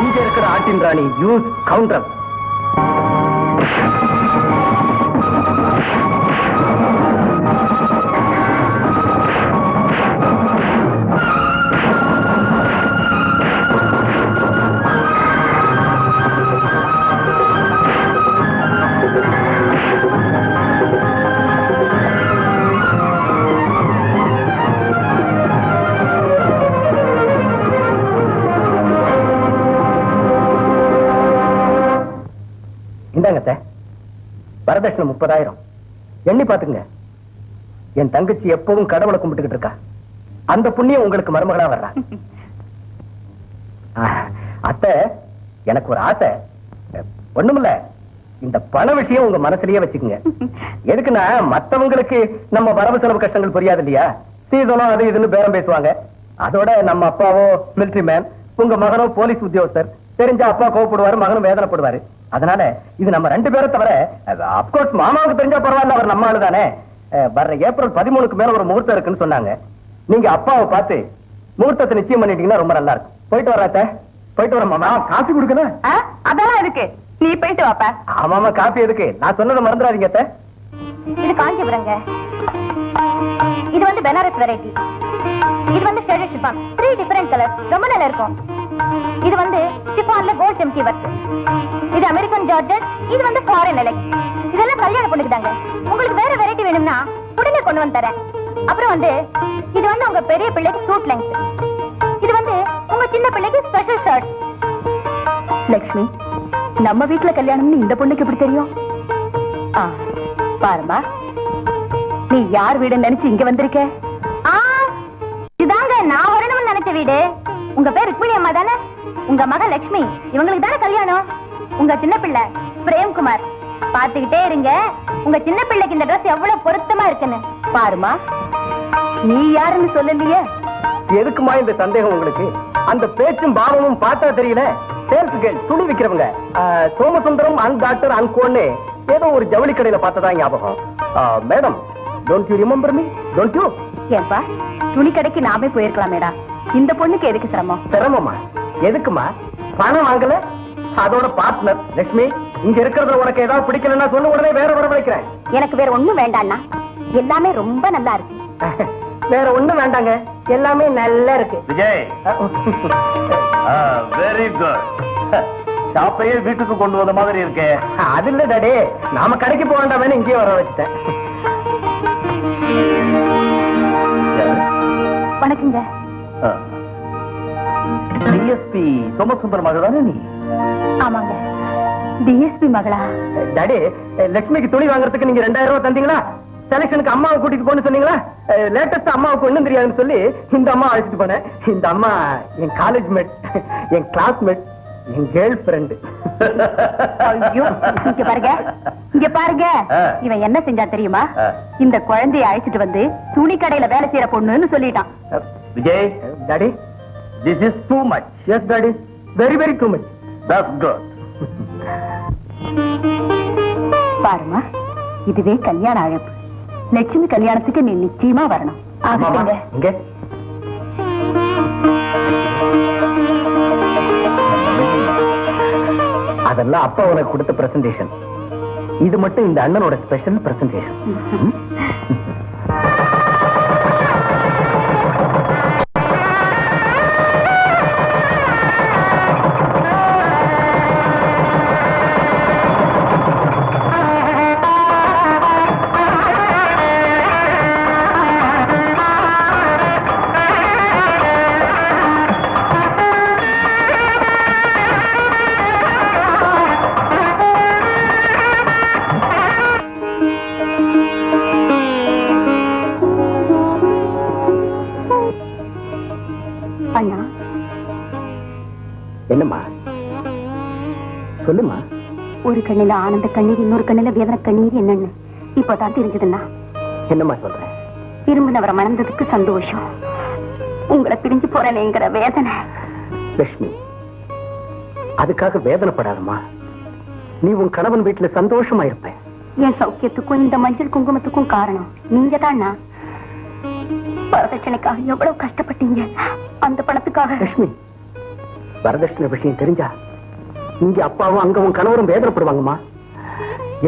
இங்க இருக்கிற ஆட்டின் ராணி யூஸ் கவுண்டர். இந்தாங்க வரதட்சணை 30,000. எண்ணி பாத்துங்க. என் தங்கச்சி எப்பவும் கடவுளை கும்பிட்டுக்கிட்டு இருக்கா. அந்த புண்ணியம் உங்களுக்கு மருமகளா வர்றா. அத்தை, எனக்கு ஒரு ஆசை. ஒண்ணுமில்ல, இந்த பண விஷயம் உங்க மனசுலயே வச்சுக்கோங்க. எதுக்குன்னா, மத்தவங்களுக்கு நம்ம வரவு செலவு கஷ்டங்கள் புரியாது இல்லையா? சீதனம் அது இதுன்னு பேரம் பேசுவாங்க. அதோட நம்ம அப்பாவோ மிலிட்டரி மேன், உங்க மகனோ போலீஸ் உத்தியோகஸ்தர். தெரிஞ்சா அப்பா கோவப்படுவாரு, மகனும் வேதனைப்படுவாரு. அதனால இது நம்ம 2 பேரை தவிர, அப்கோர்ஸ் மாமாவுக்கு தெரிஞ்சா பரவாயில்ல, அவர் நம்ம ஆளு தானே. வர்ற ஏப்ரல் 13க்கு மேல ஒரு முகூர்த்தம் இருக்குன்னு சொன்னாங்க. நீங்க அப்பாவை பார்த்து முகூர்த்தத்தை நிச்சயம் பண்ணிட்டீங்கன்னா ரொம்ப நல்லா இருக்கும். போயிட்டு வராத்த. போயிட்டு வர மாமா. காசு கொடுக்கல. அதெல்லாம் இருக்கு, நீ போயிட்டு வாப்பா. ஆமாமா, காசு எதுக்கு? நான் சொன்னதை மறந்துடாதீங்க. இது காஞ்சிபுரங்க. இது வந்து பெனாரஸ் வெரைட்டி. இது வந்து ஷேடட் ஷிஃபான். 3 different colours. ரொம்ப நல்லா இருக்கும். இது வந்து சிஃபான்ல கோல்ட் எம்டி ஒர்க். இது அமெரிக்கன் ஜார்ஜட், இது வந்து ஃபாரின் எலக்ட். இதெல்லாம் கல்யாண பொண்ணுக்கு தாங்க. உங்களுக்கு வேற வெரைட்டி வேணும்னா உடனே கொண்டு வந்து தரேன். அப்புறம் வந்து இது வந்து உங்க பெரிய பிள்ளைக்கு சூட் லெங்த். இது வந்து உங்க சின்ன பிள்ளைக்கு ஸ்பெஷல் ஷர்ட். லட்சுமி, நம்ம வீட்டுல கல்யாணம்னு இந்த பொண்ணுக்கு எப்படி தெரியும்? பாருமா, நீ யார் வீடுன்னு நினைச்சு இங்க வந்திருக்க? இதாங்க நான் வரணும்னு நினைச்ச வீடு. உங்க பேர் ருக்மிணி அம்மா தானே? உங்க மகன் லட்சுமி, இவங்களுக்கு தானே கல்யாணம். உங்க சின்ன பிள்ளை பிரேம்குமார். பாத்துக்கிட்டே இருங்க, உங்க சின்ன பிள்ளைக்கு இந்த ட்ரெஸ் எவ்வளவு பொருத்தமா இருக்குன்னு. பாருமா, நீ யாருன்னு சொல்லலையே. எதுக்குமா இந்த சந்தேகம் உங்களுக்கு? அந்த பேச்சும் பாவமும் பார்த்தா தெரியல. சேல்ஸ் கேர்ள், துணி விக்கிறவங்க, சோமசுந்தரம் அண்ட் டாக்டர் அன்கோன்னு ஏதோ ஒரு ஜவுளி கடையில பார்த்ததா ஞாபகம். Madam, don't you remember me? Don't you? ஏன்பா, துணி கடைக்கு நாமே போயிருக்கலாமேடா. இந்த பொண்ணுக்கு எதுக்கு சிரமம்? சிரமமா? எதுக்குமா? பணம் வாங்கல, அதோட பார்ட்னர். லட்சுமி, இங்க இருக்கிறது உனக்கு ஏதாவது பிடிக்கலன்னா சொல்லு, உடனே வேற வர வைக்கிறேன். எனக்கு வேற ஒண்ணும் வேண்டாம்னா, எல்லாமே ரொம்ப நல்லா இருக்கு. வேற ஒண்ணும் வேண்டாங்க, எல்லாமே நல்லா இருக்கு. Vijay, very good. ஷாப்பையே வீட்டுக்கு கொண்டு வந்த மாதிரி இருக்கே. அது இல்ல டாடி, நாம கடைக்கு போக வேண்டாமே, இங்கேயே வர வச்சுட்டேன். வணக்கங்க. டிஎஸ்பி சோமசுந்தரம் மகள் தானே நீ? ஆமாங்க, டிஎஸ்பி மகளா? டாடி, லட்சுமிக்கு துணி வாங்குறதுக்கு நீங்க 2000 ரூபாய் தந்தீங்களா? செலக்ஷனுக்கு அம்மாவை கூட்டிட்டு போன்னு சொன்னீங்களா? லேட்டஸ்ட் அம்மாவுக்கு ஒண்ணும் தெரியாதுன்னு சொல்லி இந்த அம்மா அழைச்சிட்டு போனேன். இந்த அம்மா என் காலேஜ் மேட், என் கிளாஸ்மேட், என் கேர்ள் ஃபிரெண்ட். இங்க பாருங்க, இங்க பாருங்க. இவன் என்ன செஞ்சா தெரியுமா? இந்த குழந்தையை அழைச்சிட்டு வந்து துணி கடையில வேலை செய்யற பொண்ணுன்னு சொல்லிட்டான். Vijay, daddy, this is too much. Yes daddy, very very too much. That's good. பாருமா, இதுவே கல்யாண அழைப்பு. லட்சுமி கல்யாணத்துக்கு நீ நிச்சயமா வரணும். ஆகட்டுங்க. இங்க அதெல்லாம் அப்பா உனக்கு கொடுத்த பிரசன்டேஷன். இது மட்டும் இந்த அண்ணனோட ஸ்பெஷல் பிரசன்டேஷன். அண்ணா, என்னம்மா சொல்லுமா? ஒரு கண்ணில ஆனந்த கண்ணீர், இன்னொரு கண்ணில வேதனை கண்ணீர் என்னன்னு இப்பதான் தெரிஞ்சதுன்னா. என்னம்மா சொல்ற? விரும்பினவரை மணந்ததுக்கு சந்தோஷம், உங்களை பிரிஞ்சு போறேனேங்கிற வேதனை. லட்சுமி, அதுக்காக வேதனைப்படாதம்மா. நீ உன் கணவன் வீட்டுல சந்தோஷமா இருப்ப. என் சௌக்கியத்துக்கும் இந்த மஞ்சள் குங்குமத்துக்கும் காரணம் நீங்க தான். வரதட்சணைக்காக எவ்வளவு கஷ்டப்பட்டீங்க. அந்த பணத்துக்காக. லட்சுமி, வரதட்சணை விஷயம் தெரிஞ்சா இங்க அப்பாவும் அங்க உன் கணவரும் வேதனைப்படுவாங்கம்மா.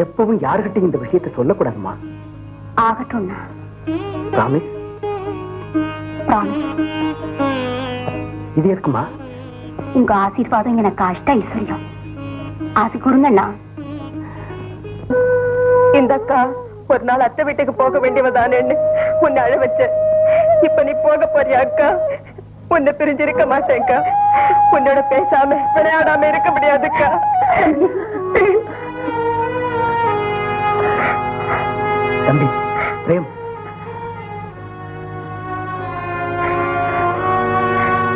எப்பவும் யாருகிட்டையும் இந்த விஷயத்தை சொல்லக்கூடாதுமா. ஆகட்டும்னா. பிராமிஸ்? பிராமிஸ். இது எதுக்குமா? உங்க ஆசீர்வாதம் எனக்கு அஷ்ட ஐஸ்வர்யம். ஆசை கொடுங்கண்ணா. இந்த அக்கா ஒரு நாள் அத்தை வீட்டுக்கு போக வேண்டியவதானேன்னு உன்னை அழ வச்ச. இப்ப நீ போக போறியா அக்கா? உன்னை பிரிஞ்சிருக்க மாட்டேன்க்கா. உன்னோட பேசாம விளையாடாம இருக்க முடியாதுக்கா. தம்பி பிரேம்,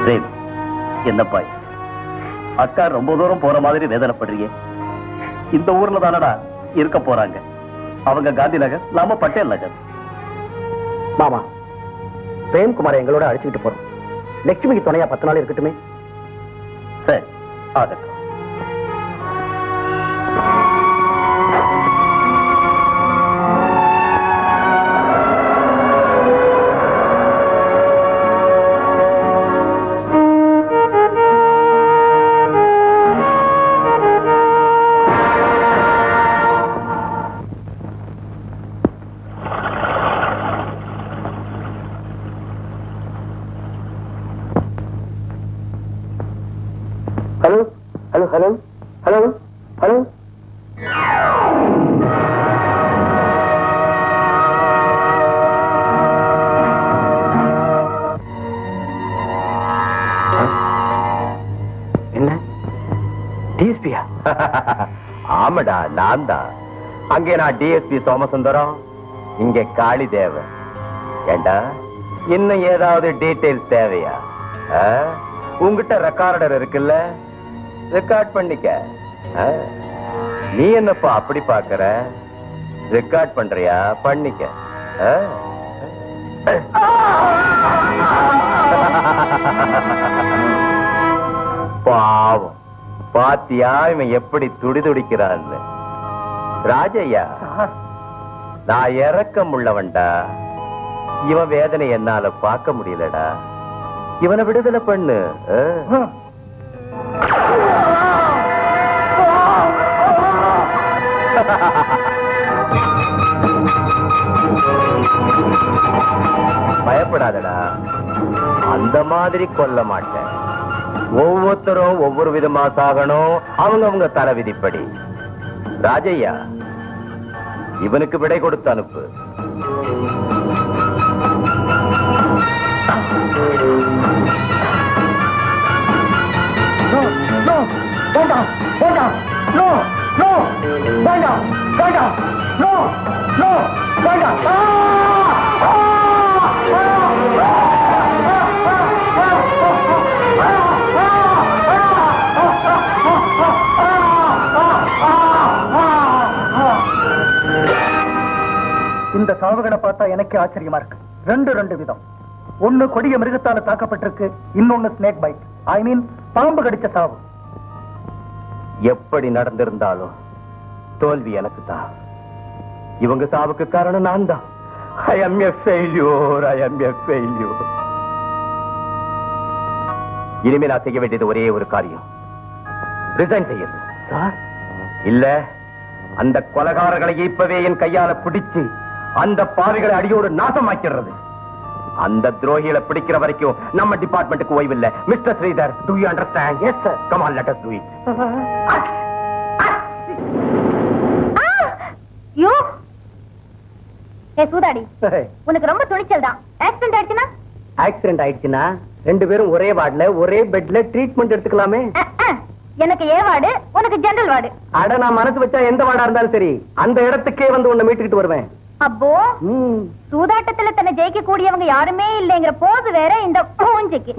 பிரேம், என்னப்பா அக்கா ரொம்ப தூரம் போற மாதிரி வேதனைப்படுறீங்க. இந்த ஊர்ல தானடா இருக்க போறாங்க. அவங்க காந்தி நகர், நாம பட்டேல் நகர். மாமா, பிரேம்குமாரை எங்களோட அழைச்சிட்டு போறோம். லட்சுமிக்கு துணையா 10 நாள் இருக்கட்டுமே? சரி, ஆகட்டும். ஆமாடா, நான் தான். அங்கே நான் டிஎஸ்பி சோமசுந்தரம், இங்கே காளி தேவன். ஏண்டா, இன்னும் ஏதாவது டீடைல்ஸ் தேவையா? உங்ககிட்ட ரெக்கார்டர் இருக்குல்ல, ரெக்கார்ட் பண்ணிக்க. நீ என்னப்பா அப்படி பாக்குற? ரெக்கார்ட் பண்றியா? பண்ணிக்க. பாவம், பாத்தியா இவன் எப்படி துடிதுடிக்கிறான்னு? ராஜையா, நான் இறக்கம் உள்ளவன்டா. இவன் வேதனை என்னால பார்க்க முடியலடா. இவனை விடுதலை பண்ணு. பயப்படாதடா, அந்த மாதிரி கொல்ல மாட்டேன். ஒவ்வொருத்தரும் ஒவ்வொரு விதமா சாகணும், அவங்க தர விதிப்படி. ராஜையா, இவனுக்கு விடை கொடுத்து அனுப்பு. இந்த சாவுகளை பார்த்தா எனக்கு ஆச்சரியமா இருக்கு. ரெண்டு விதம். ஒண்ணு கொடிய மிருகத்தால தாக்கப்பட்டிருக்கு, இன்னொன்னு ஸ்னேக் பைட். ஐ மீன் பாம்பு கடிச்ச சாவு. எப்படி நடந்திருந்தாலும் தோல்வி எனக்கு தான். இவங்க சாவுக்கு காரணம் நான் தான். I am a failure. இனிமே நான் செய்ய வேண்டியது ஒரே ஒரு காரியம், ரிசைன் செய்யறது. இல்ல, அந்த கொலைகாரர்களை இப்பவே என் கையால பிடிச்சு அந்த பாவிகளை அடியோடு நாசமாக்கிறது. அந்த துரோகிகளை பிடிக்கிற வரைக்கும் நம்ம டிபார்ட்மெண்ட்டுக்கு ஓய்வில்லை. Mister Sridhar, do you understand? Yes sir. Come on, let us do it. யோ ஏ சூதாடி, உனக்கு ரொம்ப துணிச்சல் தான். ஆக்சிடென்ட் ஆயிடுச்சுனா? ஆக்சிடென்ட் ஆயிடுச்சுன்னா ரெண்டு பேரும் ஒரே வார்டுல ஒரே பெட்ல ட்ரீட்மெண்ட் எடுத்துக்கலாமே. எனக்கு ஏ வார்டு, உனக்கு ஜெனரல் வார்டு. அட, நான் மனசு வச்சா எந்த வார்டா இருந்தாலும் சரி, அந்த இடத்துக்கே வந்து உன்னை மீட்டுக்கிட்டு வருவேன். அப்போ சூதாட்டத்துல தன்னை ஜெயிக்க கூடியவங்க யாருமே இல்லைங்கிற போது வேற இந்த பூஞ்சிக்கு.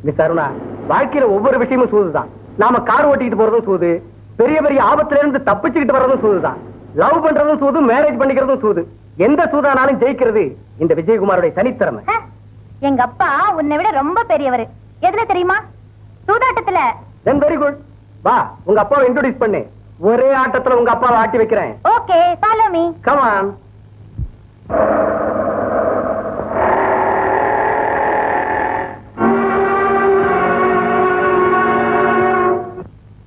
மிஸ் அருணா, வாழ்க்கையில ஒவ்வொரு விஷயமும் சூதுதான். நாம கார் ஓட்டிட்டு போறதும் சூது, பெரிய பெரிய ஆபத்துல இருந்து தப்பிச்சுக்கிட்டு வர்றதும் சூதுதான். லவ் பண்றதும் சூது, மேரேஜ் பண்ணிக்கிறதும் சூது. எந்த சூதானாலும் ஜெயிக்கிறது இந்த விஜயகுமாரோட தனித்திறமை. எங்க அப்பா உன்னை விட ரொம்ப பெரியவர். எதுல தெரியுமா? சூதாட்டத்துல. Very good. வா, உங்க அப்பாவை இன்ட்ரோடியூஸ் பண்ணு. ஒரே ஆட்டத்துல உங்க அப்பாவை ஆட்டி வைக்கிறேன். Okay, follow me. Come on.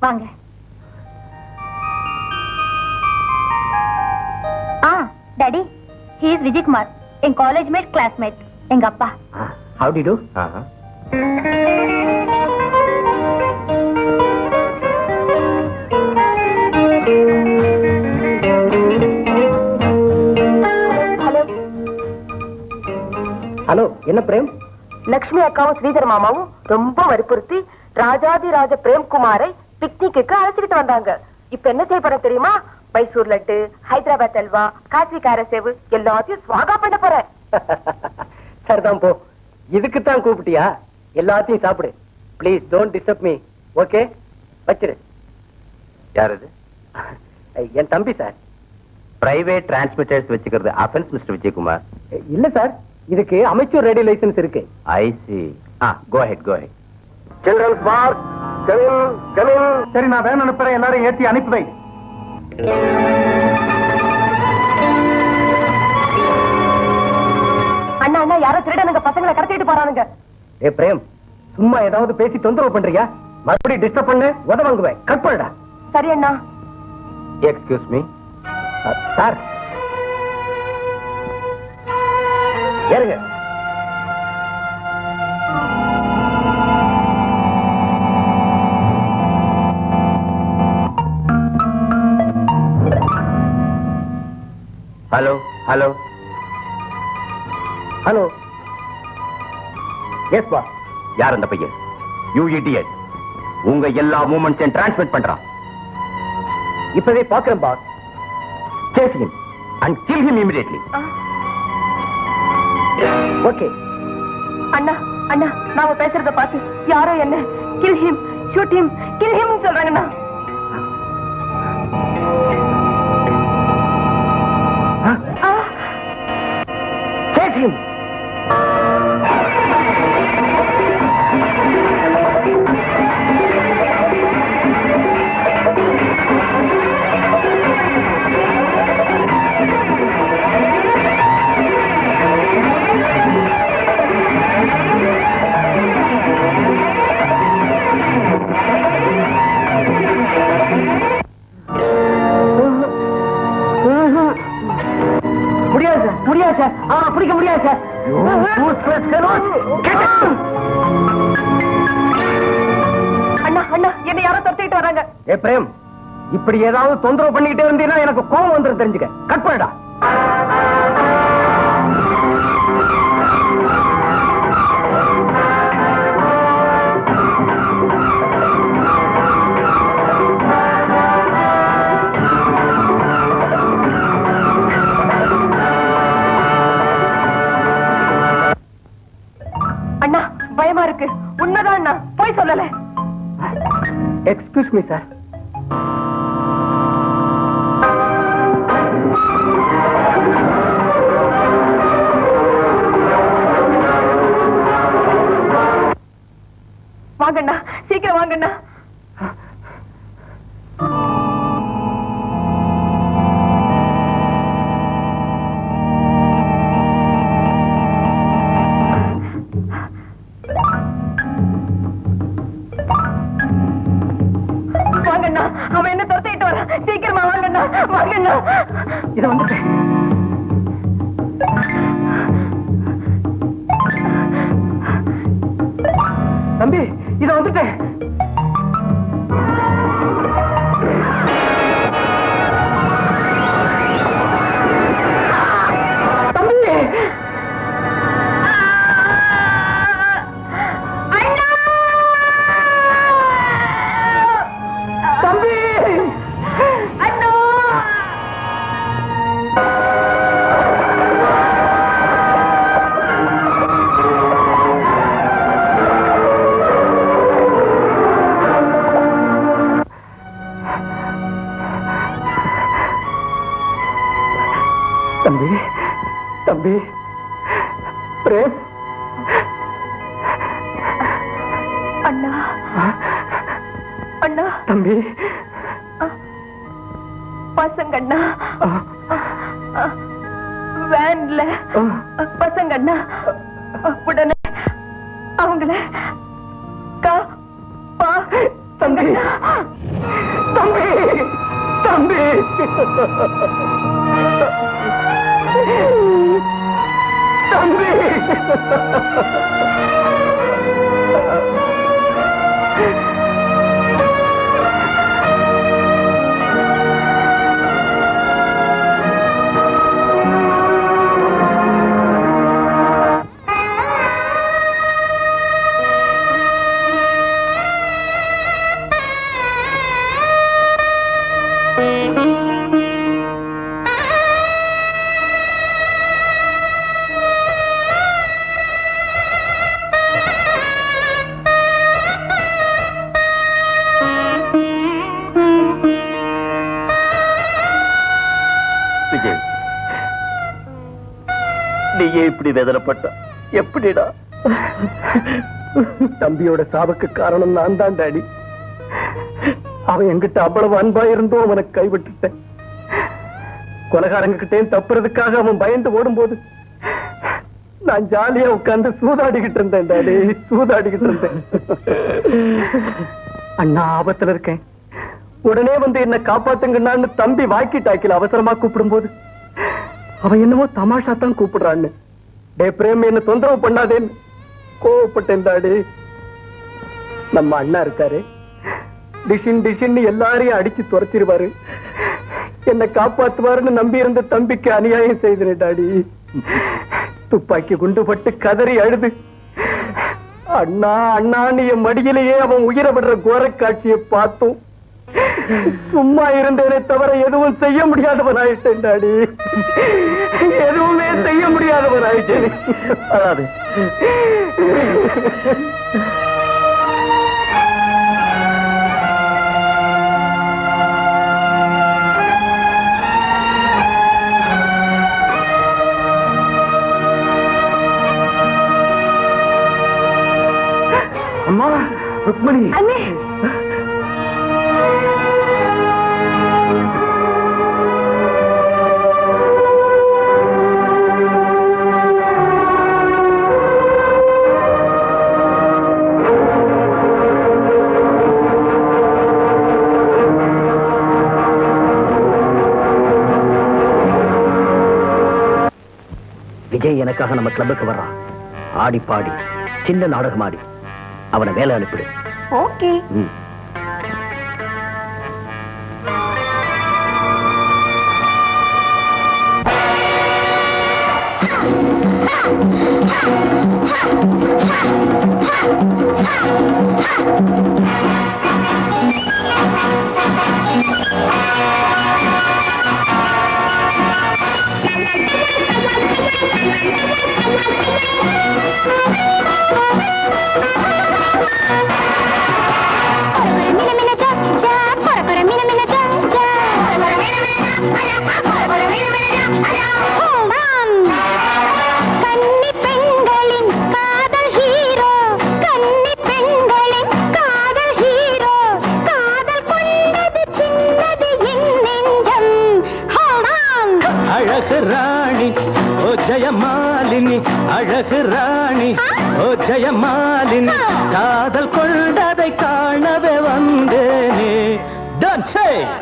வாங்க. டாடி, he is விஜயகுமார், என் காலேஜ் மேட், கிளாஸ்மேட். எங்க அப்பா. How do you do? ஹலோ, என்ன பிரேம்? லட்சுமி அக்காவும் ஸ்ரீதர் மாமாவும் ரொம்ப வற்புறுத்தி ராஜாதி ராஜ பிரேம்குமாரை பிக்னிக்கு அழைச்சிட்டு வந்தாங்க. இப்ப என்ன செய்ய போற தெரியுமா? மைசூர் லட்டு, ஹைதராபாத் அல்வா, காசி காரசேவு எல்லாத்தையும் ஸ்வாகா பண்ண போறேன். சரிதான், போ. இதுக்குத்தான் கூப்பிட்டியா? எல்லாத்தையும் சாப்பிடு. Please don't disturb me. Okay, வச்சிரு. யார் இது? என் தம்பி சார். பிரைவேட் டிரான்ஸ்மிட்டர்ஸ் வச்சுக்கிறது அஃபென்ஸ் மிஸ்டர் விஜயகுமார். இல்ல சார், இதுக்கு அமைச்சூர் ரேடியோ லைசன்ஸ் இருக்கு. I see. Go ahead. Children's park, come in. சரி, நான் வேன் அனுப்புறேன். எல்லாரும் ஏற்றி அனுப்பி வை. அண்ணா, யாரோ திருடனுங்க பசங்களை கடத்திட்டு போறானுங்க. ஏ பிரேம், சும்மா ஏதாவது பேசி தொந்தரவு பண்றியா? மறுபடியும் டிஸ்டர்ப் பண்ணு, உதவாங்குவேன். கட் பண்ணுடா. சரி அண்ணா. Excuse me. சார், ஏறுங்க. ஹலோ. எஸ் பா. யார் அந்த பையன்? You idiot. உங்க எல்லா மூமெண்ட்ஸையும் டிரான்ஸ்மிட் பண்றான். இப்பவே பாக்குறேன் boss. Chase him and kill him immediately. Okay. அண்ணா அண்ணா நாம பேசுறத பார்த்து யாரோ என்ன kill him shoot him kill him சொல்றாங்கண்ணா. Chase him. முடியாது சார். பிடிக்க முடியாது சார். அண்ணா அண்ணா என்ன யாரோ துரத்திட்டு வராங்க. ஏ பிரேம், இப்படி ஏதாவது தொந்தரவு பண்ணிக்கிட்டே இருந்தீங்கன்னா எனக்கு கோபம் வந்துரும் தெரிஞ்சுக்க. கட் பண்ணடா. அண்ணா பயமா இருக்கு. உண்மைதான் அண்ணா, போய் சொல்லல. Excuse me sir. வாங்கண்ணா, சீக்கிரம் வாங்கண்ணா. வாங்கண்ணா, அவன் என்ன துரத்திட்டு வரான். சீக்கிரமா வாங்கண்ணா, வாங்கண்ணா. இதை வந்துட்டேன். தம்பி, இதை வந்துட்டேன். தம்பி, தம்பி, அண்ணா. தம்பி, தம்பி, பிரேம். அண்ணா அண்ணா தம்பி, பசங்கண்ணா வேன்ல பசங்கண்ணா உடனே அவங்கள தம்பி, தம்பி, தம்பி, தம்பி. விஜய், நீயே இப்படி வேதனைப்பட்ட எப்படிடா? தம்பியோட சாவுக்கு காரணம் நான் தான் டாடி. அவன் என்கிட்ட அவ்வளவு அன்பா இருந்தும் அவனை கைவிட்டுட்டேன். கொலைகாரங்க கிட்டேயும் தப்புறதுக்காக அவன் பயந்து ஓடும்போது நான் ஜாலியா உட்கார்ந்து சூதாடிக்கிட்டு இருந்தேன் டாடி, சூதாடிக்கிட்டு இருந்தேன். அண்ணா ஆபத்துல இருக்கேன், உடனே வந்து என்ன காப்பாத்துங்கன்னு தம்பி வாக்கி டாக்கில அவசரமா கூப்பிடும் போது அவன் என்னமோ தமாஷா தான் கூப்பிடுறான்னு. டே பிரேம், என்ன தொந்தரவு பண்ணாதேன்னு கோவப்பட்டேன் டாடி. நம்ம அண்ணா இருக்காரு, டிஷின் டிஷின் எல்லாரையும் அடிச்சு துரத்திடுவாரு, என்ன காப்பாத்துவாருன்னு நம்பி இருந்த தம்பிக்கு அநியாயம் செய்தேன் டாடி. துப்பாக்கி குண்டு பட்டு கதறி அழுது அண்ணா அண்ணான்னு என் மடியிலேயே அவன் உயிரை விடுற கோர காட்சியை பார்த்தும் சும்மா இருந்தேனே தவிர எதுவும் செய்ய முடியாதவன் ஆயிட்டேன் டாடி. எதுவுமே செய்ய முடியாதவன் ஆயிட்டேன். அதாவது அம்மா ருக்மணி. அண்ணே, விஜய் எனக்காக நம்ம கிளப்புக்கு வர்றான். ஆடி பாடி சின்ன நாடகம் ஆடி அவனை வேலை அனுப்பிடு. ஓகே. அழகு ராணி ஓ ஜெயமாலினி, அழகு ராணி ஓ ஜெயமாலினி, காதல் கொண்டதை காணவே வந்தேனே.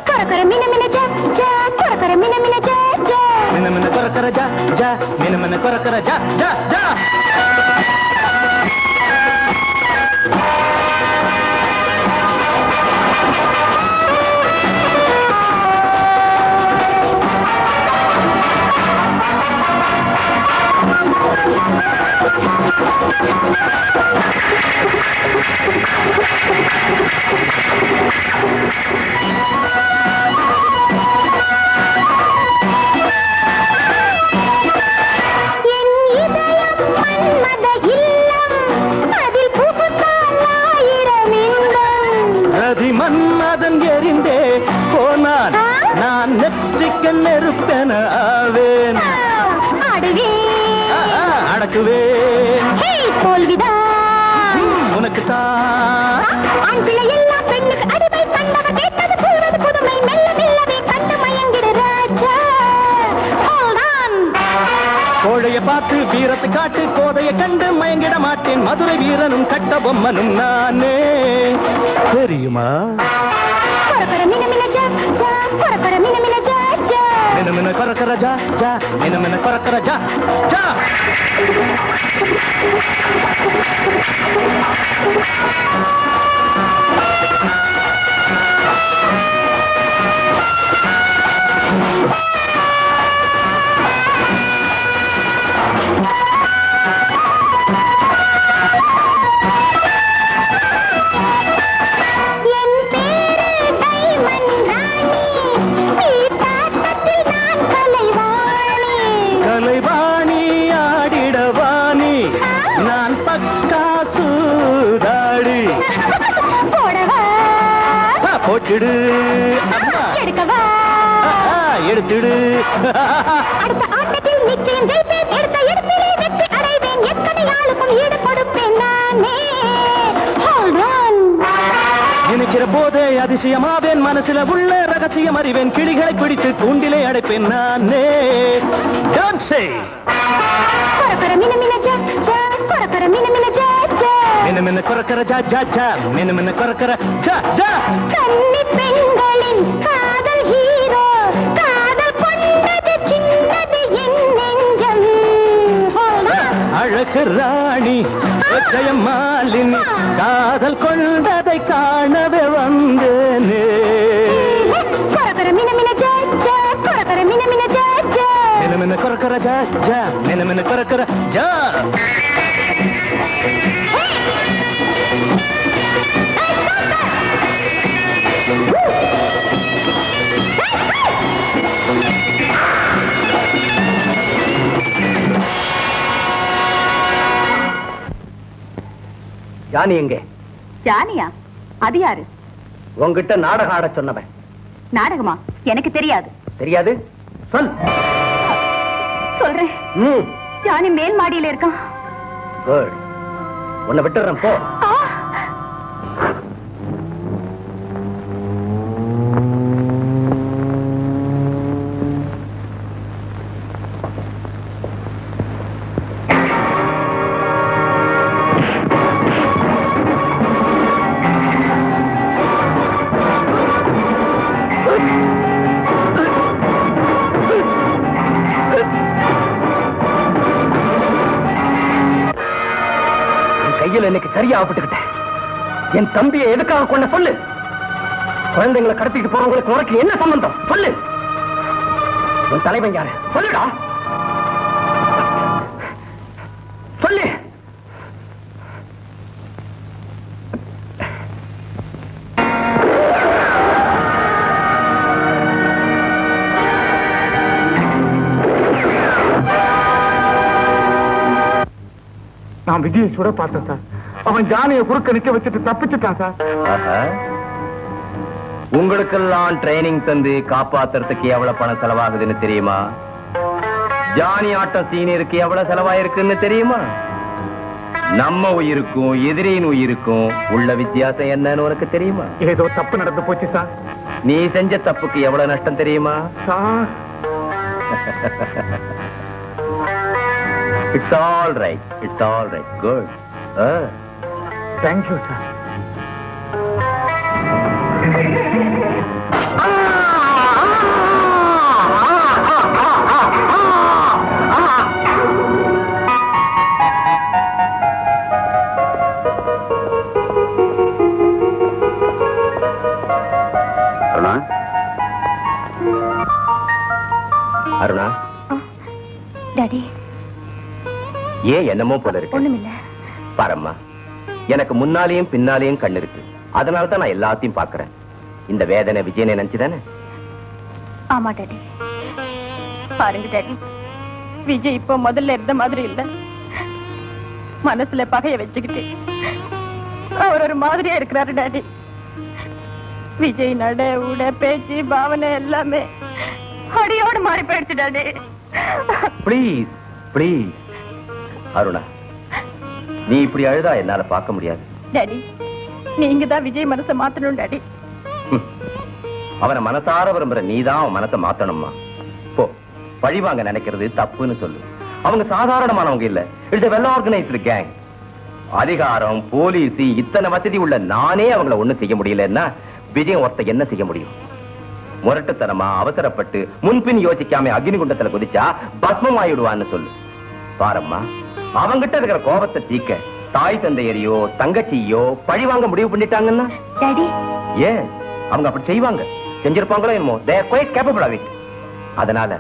கொரகர மின மின ஜா ஜா, கொரகர மின மின ஜா ஜா, மின மின கொரகர ஜா ஜா, மின மின கொரகர ஜா ஜா ஜா. மன்மதன் எரிந்தே போனான், நான் நெற்றிக்க நெருப்பென ஆவேன். அடக்குவேன் தோல்விதான் உனக்குத்தான். ஆண் பிள்ளை எல்லா பெண்ணுக்கு அடிமை, கண்டவர் கேட்டது சொல்வது புதுமை, மெல்ல மெல்லவே கண்டு மயங்கிடு ராஜா. கோழைய பார்த்து வீரத்தை காட்டு, கோதைய கண்டு மயங்கிட மாட்டேன். மதுரை வீரனும் கட்ட பொம்மனும் நானே, தெரியுமா? கொரகர மின மின ஜா ஜா, கொரகர மின மின ஜா ஜா, மின மின கொரகர ஜா ஜா, மின மின கொரகர ஜா ஜா. கலைவாணி ஆடிடவாணி, நான் பக்கா சூதாடி. போட்டுடு எடுக்கவா, எடுத்துடு. அடுத்த ஆட்டத்தில் நிச்சயம் ஜெயிப்பேன், எடுத்த இடத்திலே வெற்றி அடைவேன், எத்தனை ஆளுக்கும் ஈடு கொடுப்பேன் நானே. நினைக்கிற போதே அதிசயமாவேன், மனசுல உள்ள ரகசியம் அறிவேன், கிளிகளை பிடித்து கூண்டிலே அடைப்பேன் நானே. கொரகர மின மின ஜா ஜா, கொரகர மின மின ஜா ஜா, மின மின கொரகர ஜா ஜா ஜா, மின மின கொரகர ஜா ஜா. கன்னி பெண்களின் காதல் ஹீரோ, காதல் கொண்டது சின்னது என் நெஞ்சம். அழகு ராணி ஜெயமாலினி, காதல் கொண்டதை காணவே வந்தேனே. கொரகர மின மின ஜா ஜா, கொரகர மின மின ஜா ஜா, மின மின கொரகர ஜா ஜா, மின மின கொரகர ஜா. Woo! ஜானி எங்கே? ஜானியா? அது யாரு? உங்ககிட்ட நாடகம் ஆட சொன்னவன். நாடகமா? எனக்கு தெரியாது. தெரியாது? சொல். சொல்றேன். ஜானி மேல் மாடியில இருக்கான். குட். உன்னை விட்டுறேன், போ. கையில் இன்னைக்கு சரியா ஆப்பட்டுக்கிட்டேன். என் தம்பியை எதுக்காக கொண்ட சொல்லு. குழந்தைங்களை கடத்திட்டு போறவங்களுக்கு உனக்கு என்ன சம்பந்தம் சொல்லு. உன் தலைவன் யாரு சொல்லுடா. சொல்லு. நான் விஜயை சுட பார்த்தேன் சார். அவன் ஜானியை குறுக்க நிக்க வச்சுட்டு தப்பிச்சுட்டான் சார். உங்களுக்கெல்லாம் ட்ரைனிங் தந்து காப்பாத்துறதுக்கு எவ்வளவு பணம் செலவாகுதுன்னு தெரியுமா? ஜானி ஆட்டம் சீனியருக்கு எவ்வளவு செலவாயிருக்குன்னு தெரியுமா? நம்ம உயிருக்கும் எதிரியின் உயிருக்கும் உள்ள வித்தியாசம் என்னன்னு உனக்கு தெரியுமா? ஏதோ தப்பு நடந்து போச்சு சார். நீ செஞ்ச தப்புக்கு எவ்வளவு நஷ்டம் தெரியுமா? Sir, it's all right, it's all right. Good. Thank you sir. Aruna, Aruna, daddy. ஏன் என்னமோ போல இருக்கு? ஒண்ணுமில்ல. பாரம்மா, எனக்கு முன்னாலேயும் பின்னாலேயும் கண்ணு இருக்கு. அதனால தான் நான் எல்லாத்தையும் பாக்குறேன். இந்த வேதனை விஜயனை நினைச்சுதானே? ஆமா டாடி. பாருங்க டாடி, விஜய் இப்போ முதல்ல இருந்த மாதிரி இல்ல. மனசுல பகைய வச்சுக்கிட்டு அவர் ஒரு மாதிரியா இருக்கிறாரு டாடி. விஜய் நட உட பேச்சு பாவனை எல்லாமே அடியோடு மாறி போயிடுச்சு டாடி. ப்ளீஸ் ப்ளீஸ் அருணா, நீ இப்படி அழுதா என்னால பார்க்க முடியாது. டாடி, நீங்க தான் விஜய் மனசை மாத்தணும் டாடி. அவனை மனசார விரும்புற நீதான் அவன் மனசை மாத்தணுமா? போ, பழிவாங்க நினைக்கிறது தப்புன்னு சொல்லு. அவங்க சாதாரணமானவங்க இல்ல. It's a well organized gang. அதிகாரம், போலீஸ், இத்தனை வசதி உள்ள நானே அவங்கள ஒண்ணு செய்ய முடியலன்னா விஜயம் ஒருத்த என்ன செய்ய முடியும்? முரட்டுத்தனமா அவசரப்பட்டு முன்பின் யோசிக்காம அக்னிகுண்டத்துல குதிச்சா பஸ்மம் ஆயிடுவான்னு சொல்லு. பாரம்மா, அவங்கிட்ட இருக்கிற கோபத்தை தீக்க தாய் தந்தையரையோ தங்கச்சியோ பழி வாங்க முடிவு பண்ணிட்டாங்கன்னா டாடி, ஏன் அவங்க அப்படி செய்வாங்க? செஞ்சிருப்பாங்களோ என்னமோ. they are quite capable of it. அதனால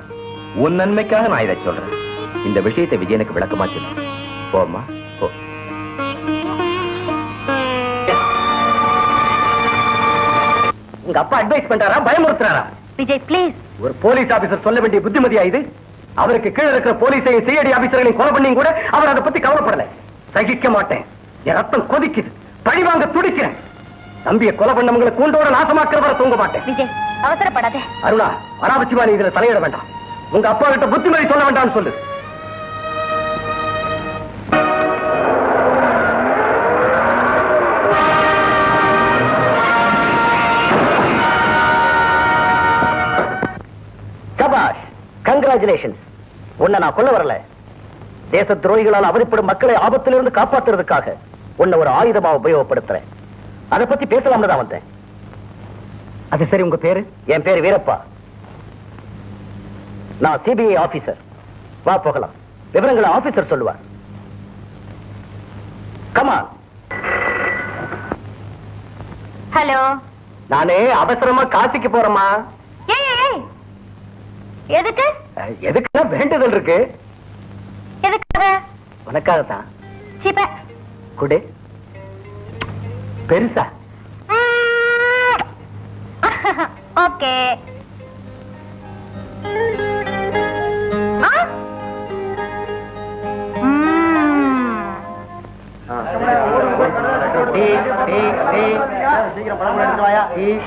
உன் நன்மைக்காக நான் இதை சொல்றேன். இந்த விஷயத்தை விஜயனுக்கு விளக்கமா சொல்லு. போம்மா, போ. உங்க அப்பா அட்வைஸ் பண்றாரா பயமுறுத்துறாரா? விஜய் ப்ளீஸ். ஒரு போலீஸ் ஆபீசர் சொல்ல வேண்டிய புத்திமதியா இது? அவருக்கு கீழே இருக்கிற போலீஸையும் சிஐடி ஆபீசர்களையும் கொலை பண்ணியும் கூட அவர் அதை பத்தி கவலைப்படல. சகிக்க மாட்டேன். என் ரத்தம் கொதிக்குது. பழிவாங்க துடிக்கிறேன். தம்பியை கொலை பண்ணவங்களை கூண்டோட நாசமாக்குறவரை தூங்க மாட்டேன். விஜய் அவசரப்படாதே. அருணா, அனாவசியமா நீ இதுல தலையிட வேண்டாம். உங்க அப்பா கிட்ட புத்திமதி சொல்ல வேண்டாம்னு சொல்லு. சபாஷ், கங்க்ராச்சுலேஷன்ஸ். உன்னை நான் கொல்ல வரல. தேச துரோகிகளால் அவதிப்படும் மக்களை ஆபத்திலிருந்து காப்பாத்துறதுக்காக உன்னை ஒரு ஆயுதமா உபயோகப்படுத்துறேன். அதை பத்தி பேசலாம்னு தான் வந்தேன். அது சரி, உங்க பேரு? என் பேரு வீரப்பா. நான் சிபிஐ ஆபீசர். வா போகலாம். விவரங்களை ஆபீசர் சொல்லுவார். கமான். ஹலோ. நானே அவசரமா காசிக்கு போறேம்மா. ஏய், எதுக்கு? எதுக்குன்னா வேண்டுதல் இருக்கு. எதுக்காக? உனக்காகத்தான். சீப்ப குடு. பெருசா? ஓகே.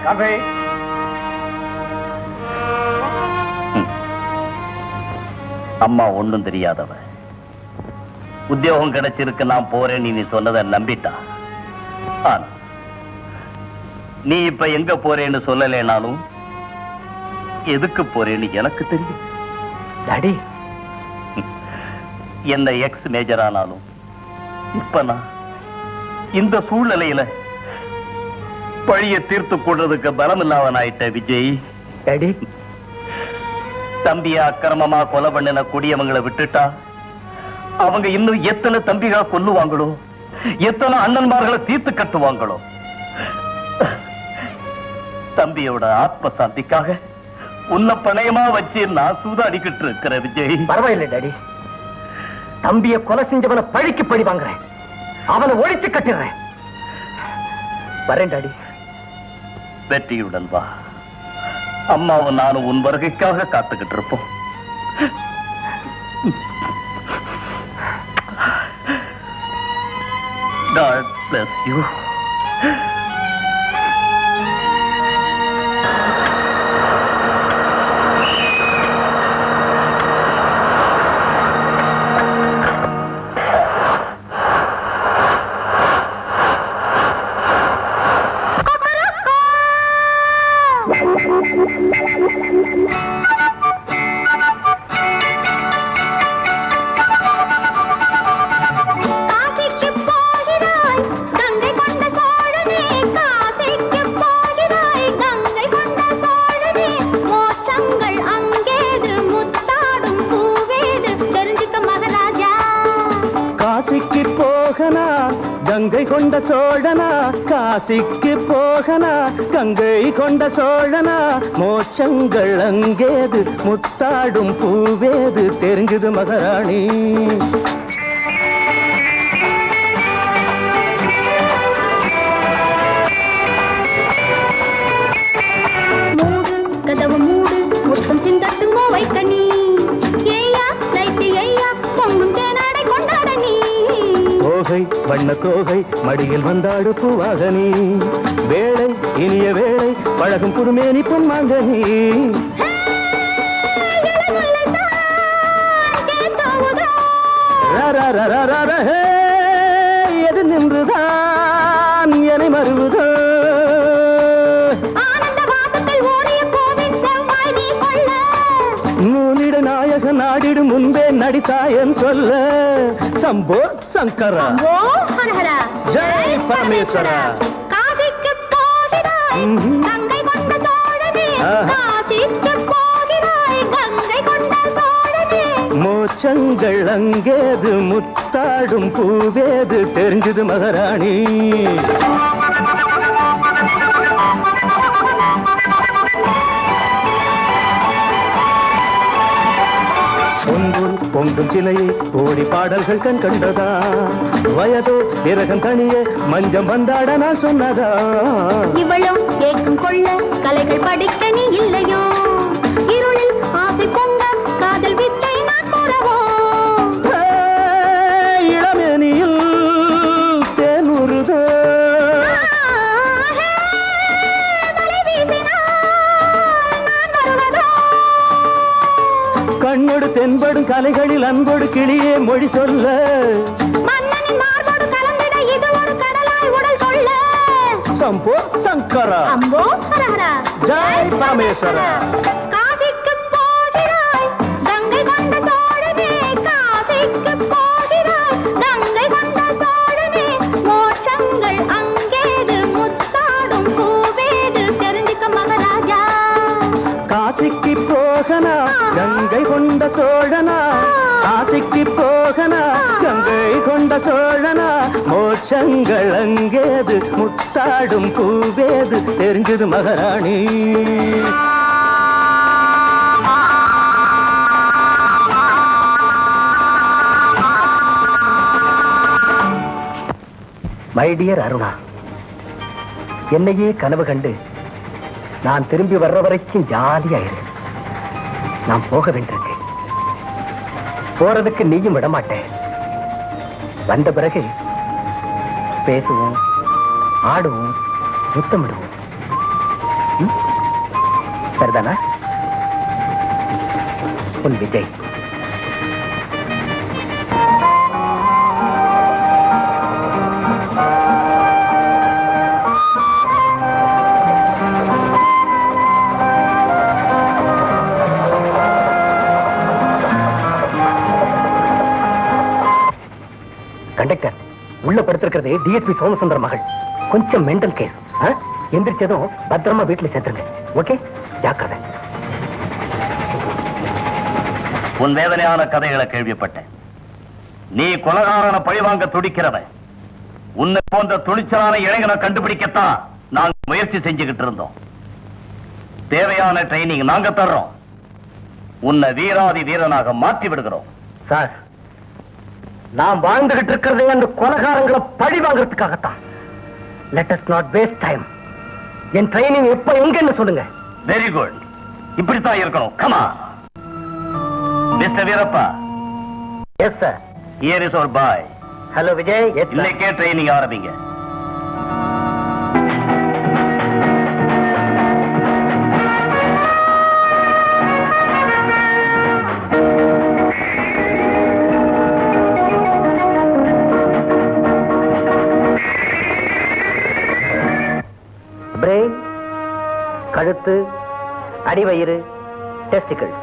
காஃபி. அம்மா ஒண்ணும் தெரியாதவ. உத்தியோகம் கிடைச்சிருக்கு, நான் போறேன்னு நீ சொன்னதை நம்பிட்டா. ஆனா நீ இப்ப எங்க போறேன்னு சொல்லலைனாலும் எதுக்கு போறேன்னு எனக்கு தெரியும். டாடி, என்ன எக்ஸ் மேஜர் ஆனாலும் இப்ப நான் இந்த சூழ்நிலையில பழிய தீர்த்து கொள்றதுக்கு பலம் இல்லாதவன் ஆயிட்ட விஜய். டாடி, தம்பிய அக்கிரமமா கொலை பண்ணின குடியவங்களை விட்டுட்டா அவங்க இன்னும் எத்தனை தம்பிகளை கொல்லுவாங்களோ, எத்தனை அண்ணன்மார்களை தீர்த்து கட்டுவாங்களோ. தம்பியோட ஆத்ம சாந்திக்காக உன்னை பணையமா வச்சு நான் சூதாடிக்கிட்டு இருக்கிற விஜய். பரவாயில்லை டாடி, தம்பிய கொலை செஞ்சவனை பழிக்கு பழி வாங்குறேன், அவனை ஒழிச்சு கட்டிடுறேன். வரேன் டாடி. வெற்றியுடன் வா. அம்மாவும் நானும் உன் வருகைக்காக காத்துக்கிட்டு இருப்போம். God bless you. காசிக்கு போகனா கங்கை கொண்ட சோழனா, காசிக்கு போகனா கங்கை கொண்ட சோழனா, மோட்சங்கள் அங்கேது முத்தாடும் பூவேது தெரிஞ்சுது மகாராணி. மூடு கதவு மூடு, முத்தம் சிந்தட்டும் கோவை தண்ணி. ஏயா லைட்டு ஏயா, பொங்கும் தேனாடை கொண்டாட நீ. கோகை வண்ண கோகை மடியில் வந்தாடு பூவாகனி, வேளை இனிய வேளை பழகும் புதுமேனி பொன்மாங்கனி. எது நின்றுதான் என்னை மறுவுதோ, நூலிட நாயக நாடிடு முன்பே நடித்தாயன் சொல்ல. சம்போ சங்கரா, ஜெய் பரமேஸ்வரா. காசிக்கு போகிறாய் கங்கை கொண்ட சோழனே, காசிக்கு போகிறாய் கங்கை கொண்ட சோழனே. மோட்சங்கள் அங்கேது முத்தாடும் பூவேது தெரிஞ்சது மகாராணி. பொங்கும் சிலையை கோடி பாடல்கள் கண் கண்டதா, வயதோ பிறகம் தனியே மஞ்சம் வந்தாட நான் சொன்னதா. இவளும் ஏக்கம் கொள்ள கலைகள் படிக்க நீ இல்லையோ, இருளில் ஆசை பொங்க காதல் வித்தை நான் கூறவோ. இளமேனியில் தேனுருதோ, கண்ணோடு தென்படும் கலைகளில் அன்போடு கிளியே மொழி சொல்ல. மன்னனின் மார்போடு கலந்திட இது ஒரு கடலாய் உடல் கொள்ள. சம்போ சங்கரா, அம்போ ஹரஹரா, ஜெய் பரமேஸ்வரா. காசிக்கு போகிறாய் கங்கை கொண்ட சோழனே, காசிக்கு போகிறாய் கங்கை கொண்ட சோழனே. மோட்சங்கள் அங்கேது முத்தாடும் பூவேது தெரிஞ்சுக்க மகாராஜா. காசிக்கு போகனா கங்கை கொண்ட சோழனா, காசிக்கு போகனா கங்கை கொண்ட சோழனா, மோட்சங்கள் அங்கேது முத்தாடும் பூவேது தெரிஞ்சது மகாராணி. மை டியர் அருணா, என்னையே கனவு கண்டு நான் திரும்பி வர்ற வரைக்கும் ஜாலியா இரு. நான் போக வேண்டியிருக்கு, போறதுக்கு நீயும் விடமாட்டேன். வந்த பிறகு பேசுவோம், ஆடுவோம், முத்தமிடுவோம். சரிதானா? உன் விஜய். கண்டக்டர், உள்ள படுத்திருக்கிறது டிஎஸ்பி சோமசுந்தர மகள். கொஞ்சம் மென்டல் கேஸ். எந்திரிச்சதும் பத்திரமா வீட்டுல சேர்த்துருங்க. ஓகே, ஜாக்கிரதை. உன் வேதனையான கதைகளை கேள்விப்பட்டேன். நீ கொலகாரன பழிவாங்க துடிக்கிறவன். உன்னை போன்ற துணிச்சலான இளைஞனை கண்டுபிடிக்கத்தான் நாங்க முயற்சி செஞ்சுக்கிட்டு இருந்தோம். தேவையான ட்ரைனிங் நாங்க தர்றோம். உன்னை வீராதி வீரனாக மாற்றி விடுகிறோம். சார், நாம் வாழ்ந்துகிட்டு இருக்கிறதே அந்த கொலகாரங்களை பழி வாங்குறதுக்காகத்தான். Let us not waste time. என் ட்ரைனிங் எப்ப எங்கன்னு சொல்லுங்க. Very good. இப்படித்தான் இருக்கணும். கமா mister Veerappa. Yes sir. Here is our boy. Hello Vijay. இன்னைக்கே ட்ரைனிங் ஆரம்பிங்க. பிரெயின், கழுத்து, அடிவயிறு, டெஸ்டிகிள்ஸ்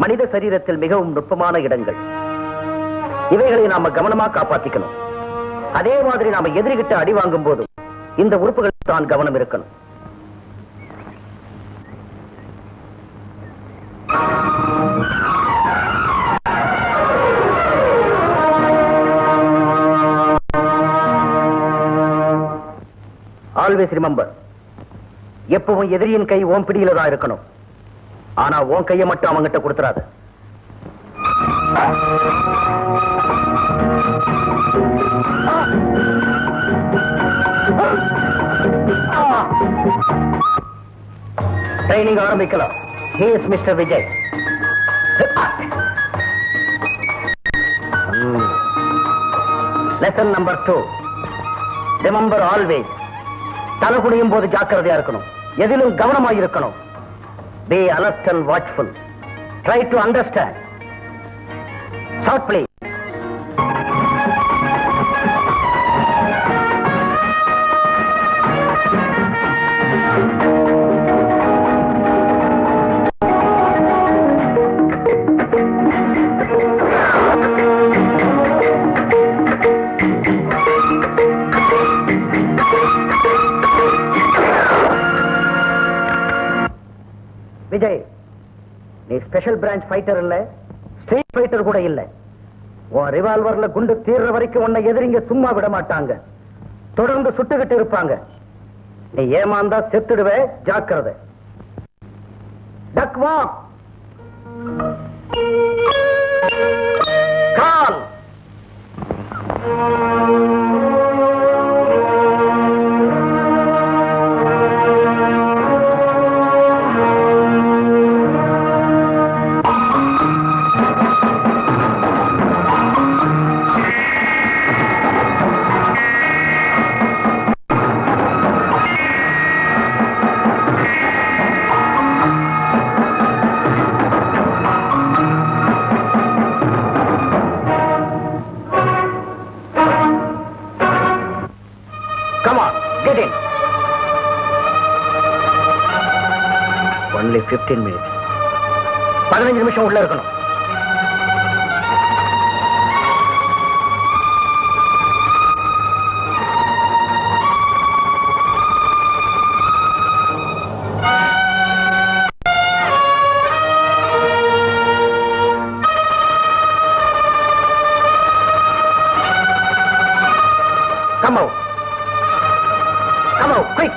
மனித சரீரத்தில் மிகவும் நுட்பமான இடங்கள். இவைகளை நாம கவனமா காப்பாத்திக்கணும். அதே மாதிரி நாம எதிரிகிட்ட அடி வாங்கும் போதும் இந்த உறுப்புகள் தான் கவனம் இருக்கணும். ஆல்வேஸ் ரிமெம்பர், எப்பவும் எதிரியின் கை ஓம் பிடியில தான் இருக்கணும். ஆனா உன் கையை மட்டும் அவங்கிட்ட கொடுத்துறாது. ட்ரைனிங் ஆரம்பிக்கலாம். He is Mr. Vijay. Lesson number 2. Remember always, தலகுனியும் போது ஜாக்கிரதையா இருக்கணும். எதிலும் கவனமாக இருக்கணும். Be alert and watchful. Try to understand. Short please. Vijay, நீ ஸ்பெஷல் பிரான்ச் ஃபைட்டர் இல்ல, ஸ்ட்ரீட் ஃபைட்டர் கூட இல்ல. உன் ரிவால்வர்ல குண்டு தீர்ற வரைக்கும் உன்னை எதிரிங்க சும்மா விட மாட்டாங்க. தொடர்ந்து சுட்டுக்கிட்டு இருப்பாங்க. நீ ஏமாந்தா செத்துடுவே, ஜாக்கிரதை. Duck walk. கால். Get in. Only 15 minutes. 15 நிமிஷம் உள்ள இருக்கணும். Come out. Come out, quick.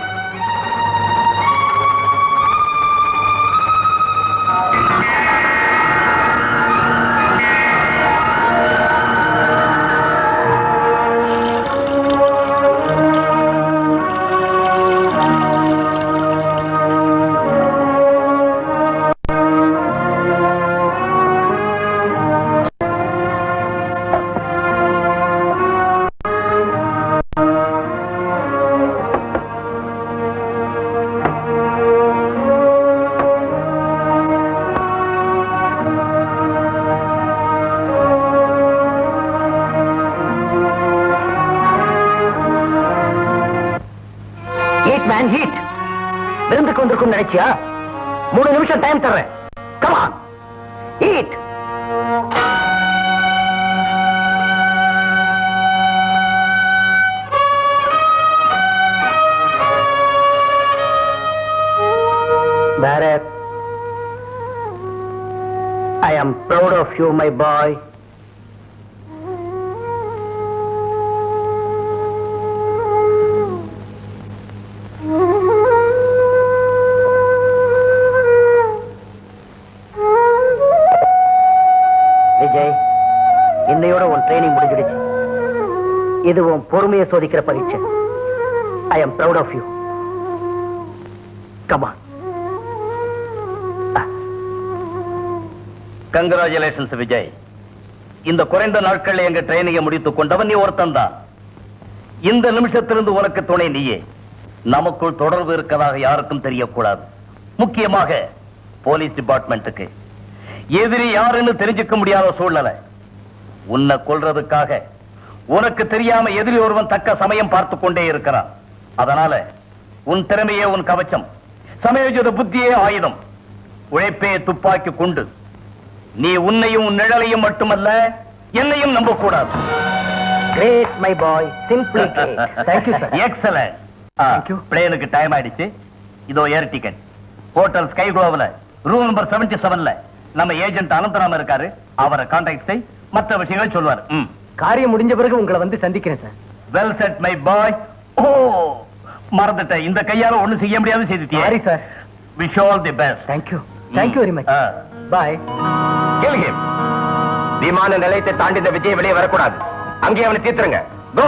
முடியாதுன்னு நினைச்சியா? 3 நிமிஷம் டைம் தர்றேன். Come on, eat. Bharat, I am proud of you, my boy. Vijay, இன்னையோட உன் ட்ரைனிங் முடிஞ்சிடுச்சு. இது உன் பொறுமையை சோதிக்கிற பரீட்சை. I am proud of you. Come on. Congratulations Vijay. இந்த குறைந்த நாட்கள் எங்க ட்ரைனிங்கை முடித்துக் கொண்டவன் நீ ஒருத்தன் தான். இந்த நிமிஷத்திலிருந்து உனக்கு துணை நீயே. நமக்குள் தொடர்பு இருக்கதாக யாருக்கும் தெரியக்கூடாது. முக்கியமாக போலீஸ் டிபார்ட்மெண்ட்டுக்கு. எதிரி யாருன்னு தெரிஞ்சுக்க முடியாத சூழ்நிலை. உன்னை கொல்றதுக்காக உனக்கு தெரியாம எதிரி ஒருவன் தக்க சமயம் பார்த்து கொண்டே இருக்கிறான். அதனால உன் திறமையே உன் கவச்சம், சமயோஜித புத்தியே ஆயுதம், உழைப்பே துப்பாக்கி குண்டு. நீ உன்னையும் உன் நிழலையும் மட்டுமல்ல என்னையும் நம்ப கூடாது. Great, my boy. Simply great. Thank you, sir. Excellent. Thank you. பிளேனுக்கு டைம் ஆயிடுச்சு. இதோ ஏர் டிக்கெட். ஹோட்டல் ஸ்கை குளோவ்ல ரூம் நம்பர் 77ல நம்ம ஏஜென்ட் அனந்தராம இருக்காரு. அவரை கான்டாக்ட் செய், மற்ற விஷயங்களை சொல்வார். காரியம் முடிஞ்ச பிறகு உங்களை வந்து சந்திக்கிறேன் sir. Well said my boy. ஓ மறந்துட்டேன், இந்த கையால ஒண்ணு செய்ய முடியாது செய்துட்டியே. Sorry sir. Wish all the best. Thank you. Thank you very much. Bye. கேளுங்க, விமான நிலையத்தை தாண்டி இந்த விஜய் வெளியே வரக்கூடாது. அங்கே அவனை தீர்த்துருங்க. கோ.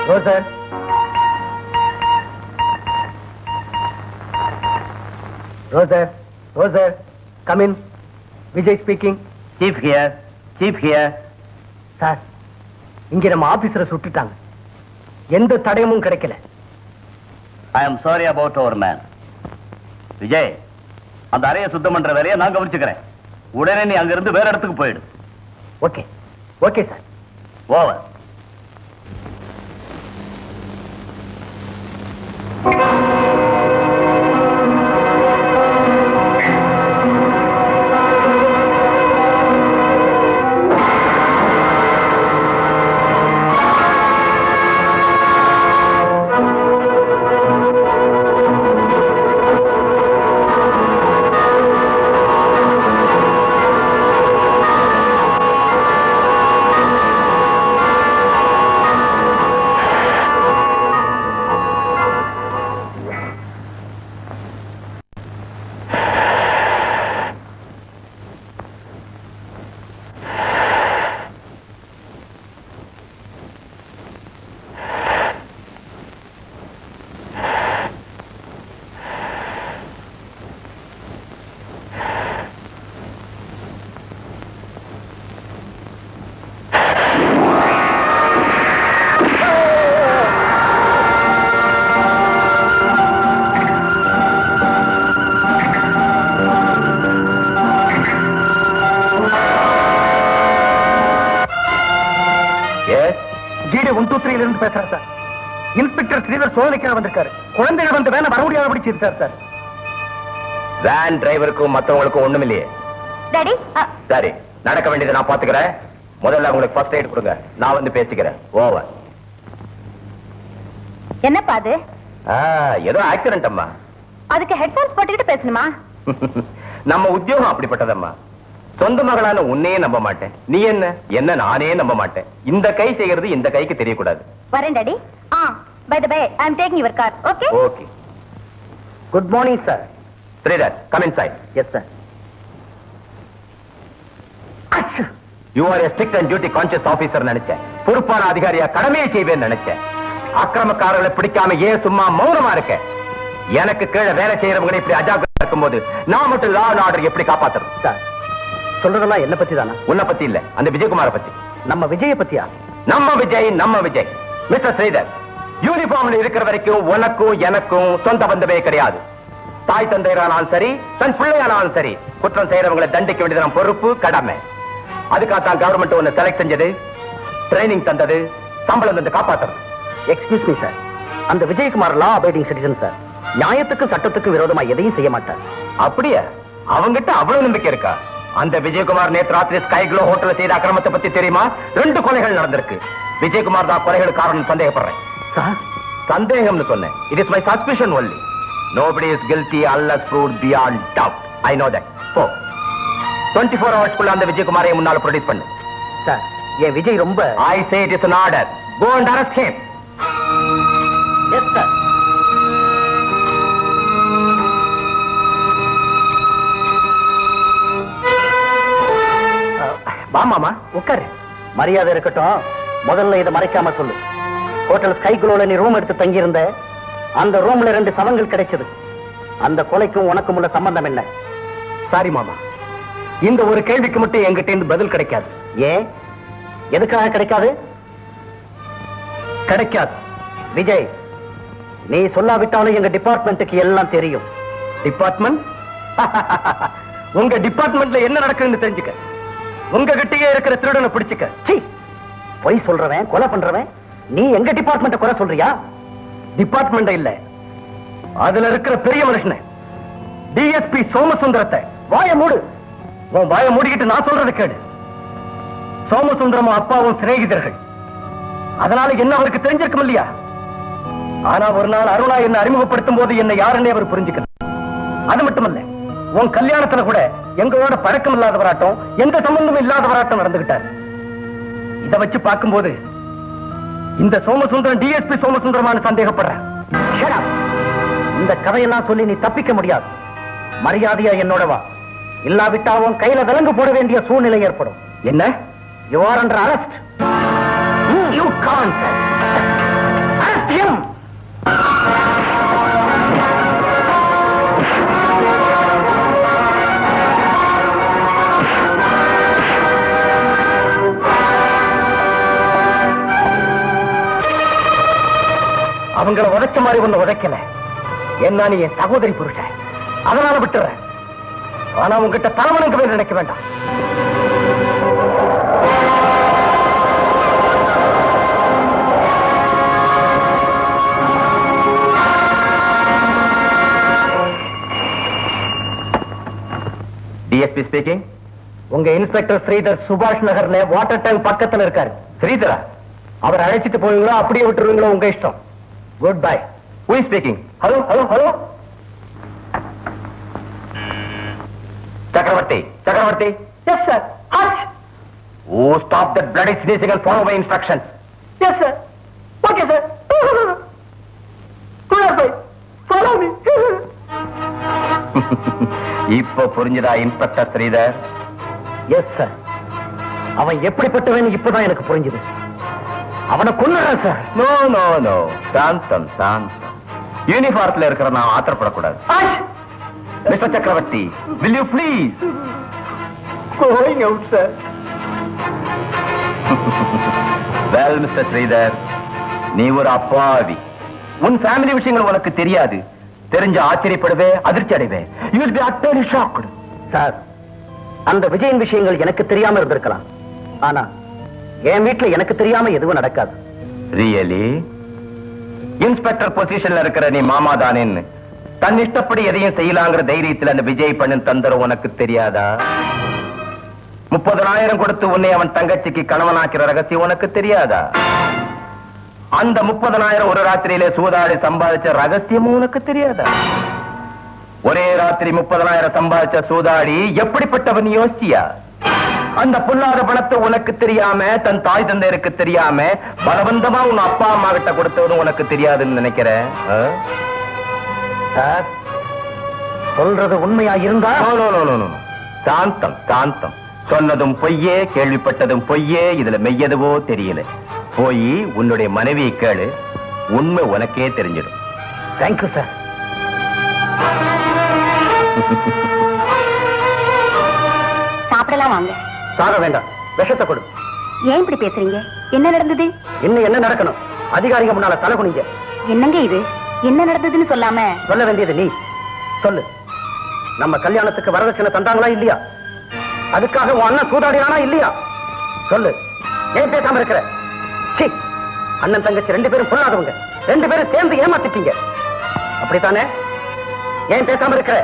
Roser. Roser. Roser. Come in. Vijay speaking. Chief here. Chief here. Sir, இங்க நம்ம ஆபீசரை சுட்டுட்டாங்க. எந்த தடயமும் கிடைக்கல. I am sorry about our man. Vijay, அந்த அறையை சுத்தம் பண்ற வேலையை நான் கவனிச்சுக்கிறேன். உடனே நீ அங்கிருந்து வேற இடத்துக்கு போயிடு. ஓகே. Okay sir. ஓவர். ஆஸ்பத்திரியில இருந்து பேசுறேன் சார். இன்ஸ்பெக்டர் ஸ்ரீதர் சோதனைக்காக வந்திருக்காரு. குழந்தைகள் வந்து வேலை வர முடியாத பிடிச்சிருக்காரு சார். வேன் டிரைவருக்கும் மத்தவங்களுக்கும் ஒண்ணும் இல்லையே. டாடி சரி, நடக்க வேண்டியதை நான் பாத்துக்கிறேன். முதல்ல உங்களுக்கு ஃபர்ஸ்ட் எய்ட் கொடுங்க, நான் வந்து பேசிக்கிறேன். ஓவர். என்னப்பா அது? ஏதோ ஆக்சிடென்ட் அம்மா. அதுக்கு ஹெட்போன்ஸ் போட்டுக்கிட்டு பேசணுமா? நம்ம உத்தியோகம் அப்படிப்பட்டதம்மா. சொந்த மகளான உன்னையே நம்ப மாட்டேன், நீ என்ன நானே நம்ப மாட்டேன். இந்த கை செய்யறது இந்த கைக்கு தெரியக்கூடாது. வரேன் daddy. Bye the bye, I am taking your car. Okay okay. Good morning sir. Sridhar, come inside. Yes sir. You are a strict and duty conscious officer நினைச்சேன். பொறுப்பான அதிகாரியா கடமையை செய்வேன் நினைச்சேன். அக்கிரமக்காரர்களை பிடிக்காம ஏன் சும்மா மௌனமா இருக்க? எனக்கு கீழே வேலை செய்யறவங்களை இப்படி அஜாக்கிரதையா இருக்கும்போது நான் மட்டும் லா அண்ட் ஆர்டர் எப்படி காப்பாத்துறது? சார், சொல்றதெல்லாம் என்ன பத்தி தானா? உன்னை பத்தி இல்ல, அந்த விஜயகுமார பத்தி. நம்ம விஜய பத்தியா? நம்ம விஜய். மிஸ்டர் ஸ்ரீதர், யூனிஃபார்ம்ல இருக்கிற வரைக்கும் உனக்கும் எனக்கும் சொந்த பந்தமே கிடையாது. தாய் தந்தையரானாலும் சரி, தன் பிள்ளையானாலும் சரி, குற்றம் செய்யறவங்களை தண்டிக்க வேண்டியது நம்ம பொறுப்பு, கடமை. அதுக்காகத்தான் கவர்மெண்ட் ஒன்னு செலக்ட் செஞ்சது, ட்ரைனிங் தந்தது, சம்பளம் தந்து காப்பாத்துறது. எக்ஸ்கியூஸ் மீ சார், அந்த விஜயகுமார் லா அபைடிங் சிட்டிசன் சார். நியாயத்துக்கு சட்டத்துக்கு விரோதமா எதையும் செய்ய மாட்டார். அப்படியே அவங்கிட்ட அவ்வளவு நம்பிக்கை இருக்கா? அந்த விஜயகுமார் நேற்று ராத்திரி ஸ்கை க்ளோ ஹோட்டல்ல செய்த அக்கிரமத்தை பத்தி தெரியுமா? 2 கொலைகள் நடந்திருக்கு. விஜயகுமார் தான் கொலைகள் காரணம் சந்தேகப்படுறேன். சார், சந்தேகம்னு சொன்னேன். It is my suspicion only. Nobody is guilty unless proved beyond doubt. I know that. So 24 hours அந்த விஜயகுமாரை முன்னால ப்ரொடியூஸ் பண்ணு. சார், என் விஜய் ரொம்ப... I say it is an order. Go and arrest him. Yes sir. வா மாமா, உட்காரு. மரியாதை இருக்கட்டும். முதல்ல இதை மறைக்காம சொல்லு. ஹோட்டல் ஸ்கை க்ளோல நீ ரூம் எடுத்து தங்கி இருந்த. அந்த ரூம்ல 2 சவங்கள் கிடைச்சது. அந்த கொலைக்கும் உனக்கும் உள்ள சம்பந்தம் என்ன? சாரி மாமா, இந்த ஒரு கேள்விக்கு மட்டும் என்கிட்ட இருந்து பதில் கிடைக்காது. ஏன்? எதுக்காக கிடைக்காது? கிடைக்காது. விஜய், நீ சொல்லாவிட்டாலும் எங்க டிபார்ட்மெண்ட்டுக்கு எல்லாம் தெரியும். டிபார்ட்மெண்ட்? உங்க டிபார்ட்மெண்ட்ல என்ன நடக்குதுன்னு தெரிஞ்சுக்க. உங்க கிட்டயே இருக்கிற திருடனை பிடிச்சுக்க. சீ, பொய் சொல்றவன், கொலை பண்றவன் நீ எங்க டிபார்ட்மெண்ட்டை குறை சொல்றியா? டிபார்ட்மெண்ட் இல்ல, அதுல இருக்கிற பெரிய மனுஷனை, டிஎஸ்பி சோமசுந்தரத்தை. வாய மூடு. உன் வாய மூடிக்கிட்டு நான் சொல்றது கேடு. சோமசுந்தரமும் அப்பாவும் சிநேகிதர்கள். அதனால என்ன அவருக்கு தெரிஞ்சிருக்கும் இல்லையா? ஆனா ஒரு நாள் அருணா என்ன அறிமுகப்படுத்தும் போது என்ன யாருன்னே அவர் புரிஞ்சுக்கணும். அது மட்டுமல்ல, உன் கல்யாணத்துல கூட எங்களோட பழக்கம் இல்லாதவராட்டம், எந்த சம்பந்தமும் இல்லாதவராட்டம் நடந்துகிட்டார். இதை வச்சு பார்க்கும்போது இந்த சோமசுந்தரம் டிஎஸ்பி சோமசுந்தரமான சந்தேகப்படுறேன். Shut up. இந்த கதையெல்லாம் சொல்லி நீ தப்பிக்க முடியாது. மரியாதையா என்னோட வா. இல்லாவிட்டா உன் கையில விலங்கு போட வேண்டிய சூழ்நிலை ஏற்படும். என்ன? You are under arrest. You can't. Arrest him. அவங்கள உதைச்ச மாதிரி ஒண்ணு உதைக்கல. என்ன, நீ என் சகோதரி புருஷன், அதனால விட்டுறேன். ஆனா உங்ககிட்ட தலைவனுக்கு மேல நினைக்க வேண்டாம். DSP speaking. உங்க இன்ஸ்பெக்டர் ஸ்ரீதர் சுபாஷ் நகர்ல வாட்டர் டேங்க் பக்கத்துல இருக்காரு. ஸ்ரீதரா? அவர் அழைச்சிட்டு போவீங்களோ அப்படியே விட்டுருவீங்களோ உங்க இஷ்டம். Good bye. Who is speaking? Hello, hello, hello. Chakravarti. Yes, sir. Oh, stop that bloody sneezing and follow my instructions. Yes, sir. Okay, sir. Good, follow me. இப்போ புரிஞ்சுதா இன்ஸ்பெக்டர் ஸ்ரீதர்? Yes sir. அவன் எப்படிப்பட்டவன் இப்பதான் எனக்கு புரிஞ்சுது. அவனை கொல்லுறேன் சார். நோ நோ நோ, சாந்தம் சாந்தம். யூனிஃபார்ம்ல இருக்கிற நான் ஆத்திரப்படக்கூடாது. மிஸ்டர் சக்கரவர்த்தி, will you please? Going out, sir. Well, Mr. Sridhar, நீ ஒரு அப்பாவி. உன் ஃபேமிலி விஷயங்கள் உனக்கு தெரியாது. தெரிஞ்ச ஆச்சரியப்படுவே, அதிர்ச்சி அடைவே. You will be utterly shocked. Sir, அந்த விஜயின் விஷயங்கள் எனக்கு தெரியாம இருந்திருக்கலாம். ஆனா என் வீட்டுல எனக்கு தெரியாம எதுவும் நடக்காது. ரியலி? இன்ஸ்பெக்டர் பொசிஷன்ல இருக்கிற நீ மாமா தானேன்னு தன் இஷ்டப்படி எதையும் செய்யலாங்கிற தைரியத்தில் அந்த விஜய் பண்ணு தந்திரம் உனக்கு தெரியாதா? 30,000 கொடுத்து உன்னை அவன் தங்கச்சிக்கு கணவனாக்கிற ரகசியம் உனக்கு தெரியாதா? அந்த 30,000 ஒரு ராத்திரியிலே சூதாடி சம்பாதிச்ச ரகசியமும் உனக்கு தெரியாதா? ஒரே ராத்திரி 30,000 சம்பாதிச்ச சூதாடி எப்படிப்பட்டவன் யோசிச்சியா? அந்த பொல்லாத பணத்தை உனக்கு தெரியாம தன் தாய் தந்தையருக்கு தெரியாம பலவந்தமா உன் அப்பா அம்மா கிட்ட கொடுத்தவனும் உனக்கு தெரியாதுன்னு நினைக்கிறேன். சார், சொல்றது உண்மையா இருந்தா? சாந்தம் சாந்தம். சொன்னதும் பொய்யே, கேள்விப்பட்டதும் பொய்யே, இதுல மெய்யதுவோ தெரியல. போய் உன்னுடைய மனைவியை கேளு, உண்மை உனக்கே தெரிஞ்சிடும். Thank you sir. சாப்பிடலாம் வாங்க. சாக வேண்டாம், விஷத்தை கொடு. ஏன் இப்படி பேசுறீங்க? என்ன நடந்தது? இன்னும் என்ன நடக்கணும்? அதிகாரிங்க முன்னால தலை குனிங்க. என்னங்க இது? என்ன நடந்ததுன்னு சொல்லாம? சொல்ல வேண்டியது நீ சொல்லு. நம்ம கல்யாணத்துக்கு வரதட்சணை தந்தாங்களா இல்லையா? அதுக்காக உன் அண்ணன் சூதாடினானா இல்லையா? சொல்லு. ஏன் பேசாம இருக்கிற? சீ, அண்ணன் தங்கச்சி 2 பேரும் பொல்லாதவங்க. 2 பேரும் சேர்ந்து ஏமாத்திட்டீங்க, அப்படித்தானே? ஏன் பேசாம இருக்கிற?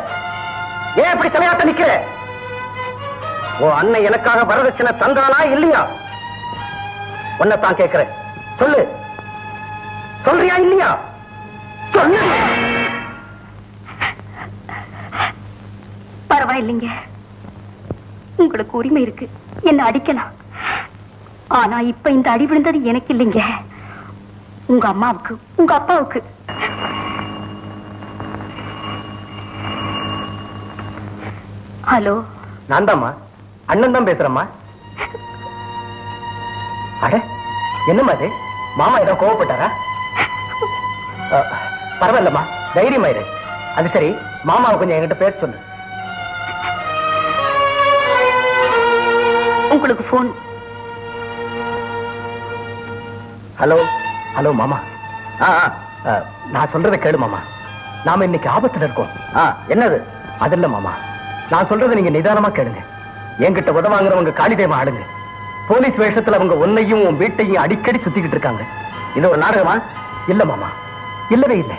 ஏன் இப்படி தலையாட்ட நிக்கிற? உன் அண்ணன் எனக்காக வரதட்சணை தந்தானா இல்லையா? உன்னைத்தான் கேட்கிறேன். சொல்லு. சொல்றியா இல்லையா? சொல்லு. பரவாயில்லைங்க, உங்களுக்கு உரிமை இருக்கு, என்ன அடிக்கலாம். ஆனா இப்ப இந்த அடி விழுந்தது எனக்கு இல்லைங்க, உங்க அம்மாவுக்கு, உங்க அப்பாவுக்கு. ஹலோ, நான் தான்மா, அண்ணன் தான் பேசுறேம்மா. அட, என்னம்மா இது? மாமா ஏதோ கோவப்பட்டாரா? பரவாயில்லம்மா, தைரியமா இரு. அது சரி, மாமாவை கொஞ்சம் என்கிட்ட பேச சொல்லு. உங்களுக்கு போன். ஹலோ ஹலோ மாமா. நான் சொல்றதை கேளு மாமா. நாம இன்னைக்கு ஆபத்துல இருக்கோம். என்னது? அது இல்ல மாமா, நான் சொல்றதை நீங்க நிதானமா கேளுங்க. என்கிட்ட உதவாங்கிறவங்க காளிதேவன் ஆளுங்க. போலீஸ் வேஷத்துல அவங்க உன்னையும் உன் வீட்டையும் அடிக்கடி சுத்திக்கிட்டு இருக்காங்க. இது ஒரு நாடகமா? இல்ல மாமா, இல்லவே இல்லை.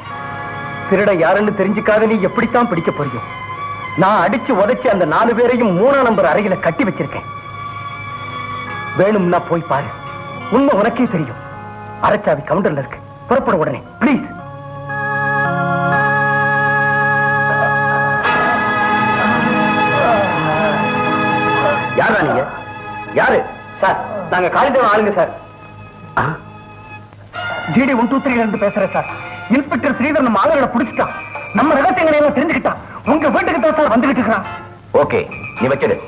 திருட யாருன்னு தெரிஞ்சுக்காத நீ எப்படித்தான் பிடிக்க போறியும். நான் அடிச்சு உதைச்சு அந்த 4 பேரையும் 3ஆம் நம்பர் அறையில கட்டி வச்சிருக்கேன். வேணும்னா போய் பாரு, உண்மை உனக்கே தெரியும். அரைச்சாவி கவுண்டர்ல இருக்கு, புறப்பட உடனே பிளீஸ். யாரா நீங்க? யாரு சார்? நாங்க காளிதேவன் ஆளுங்க சார். ஜிடி 123 இருந்து பேசுறேன் சார். இன்ஸ்பெக்டர் ஸ்ரீதர் நம்ம ஆளுகளை பிடிச்சிட்டான். நம்ம ரகசியங்களை எல்லாம் தெரிஞ்சுக்கிட்டான். உங்க வீட்டுக்கு தான் சார் வந்துகிட்டு இருக்கான். ஓகே, நீ வச்சிடு.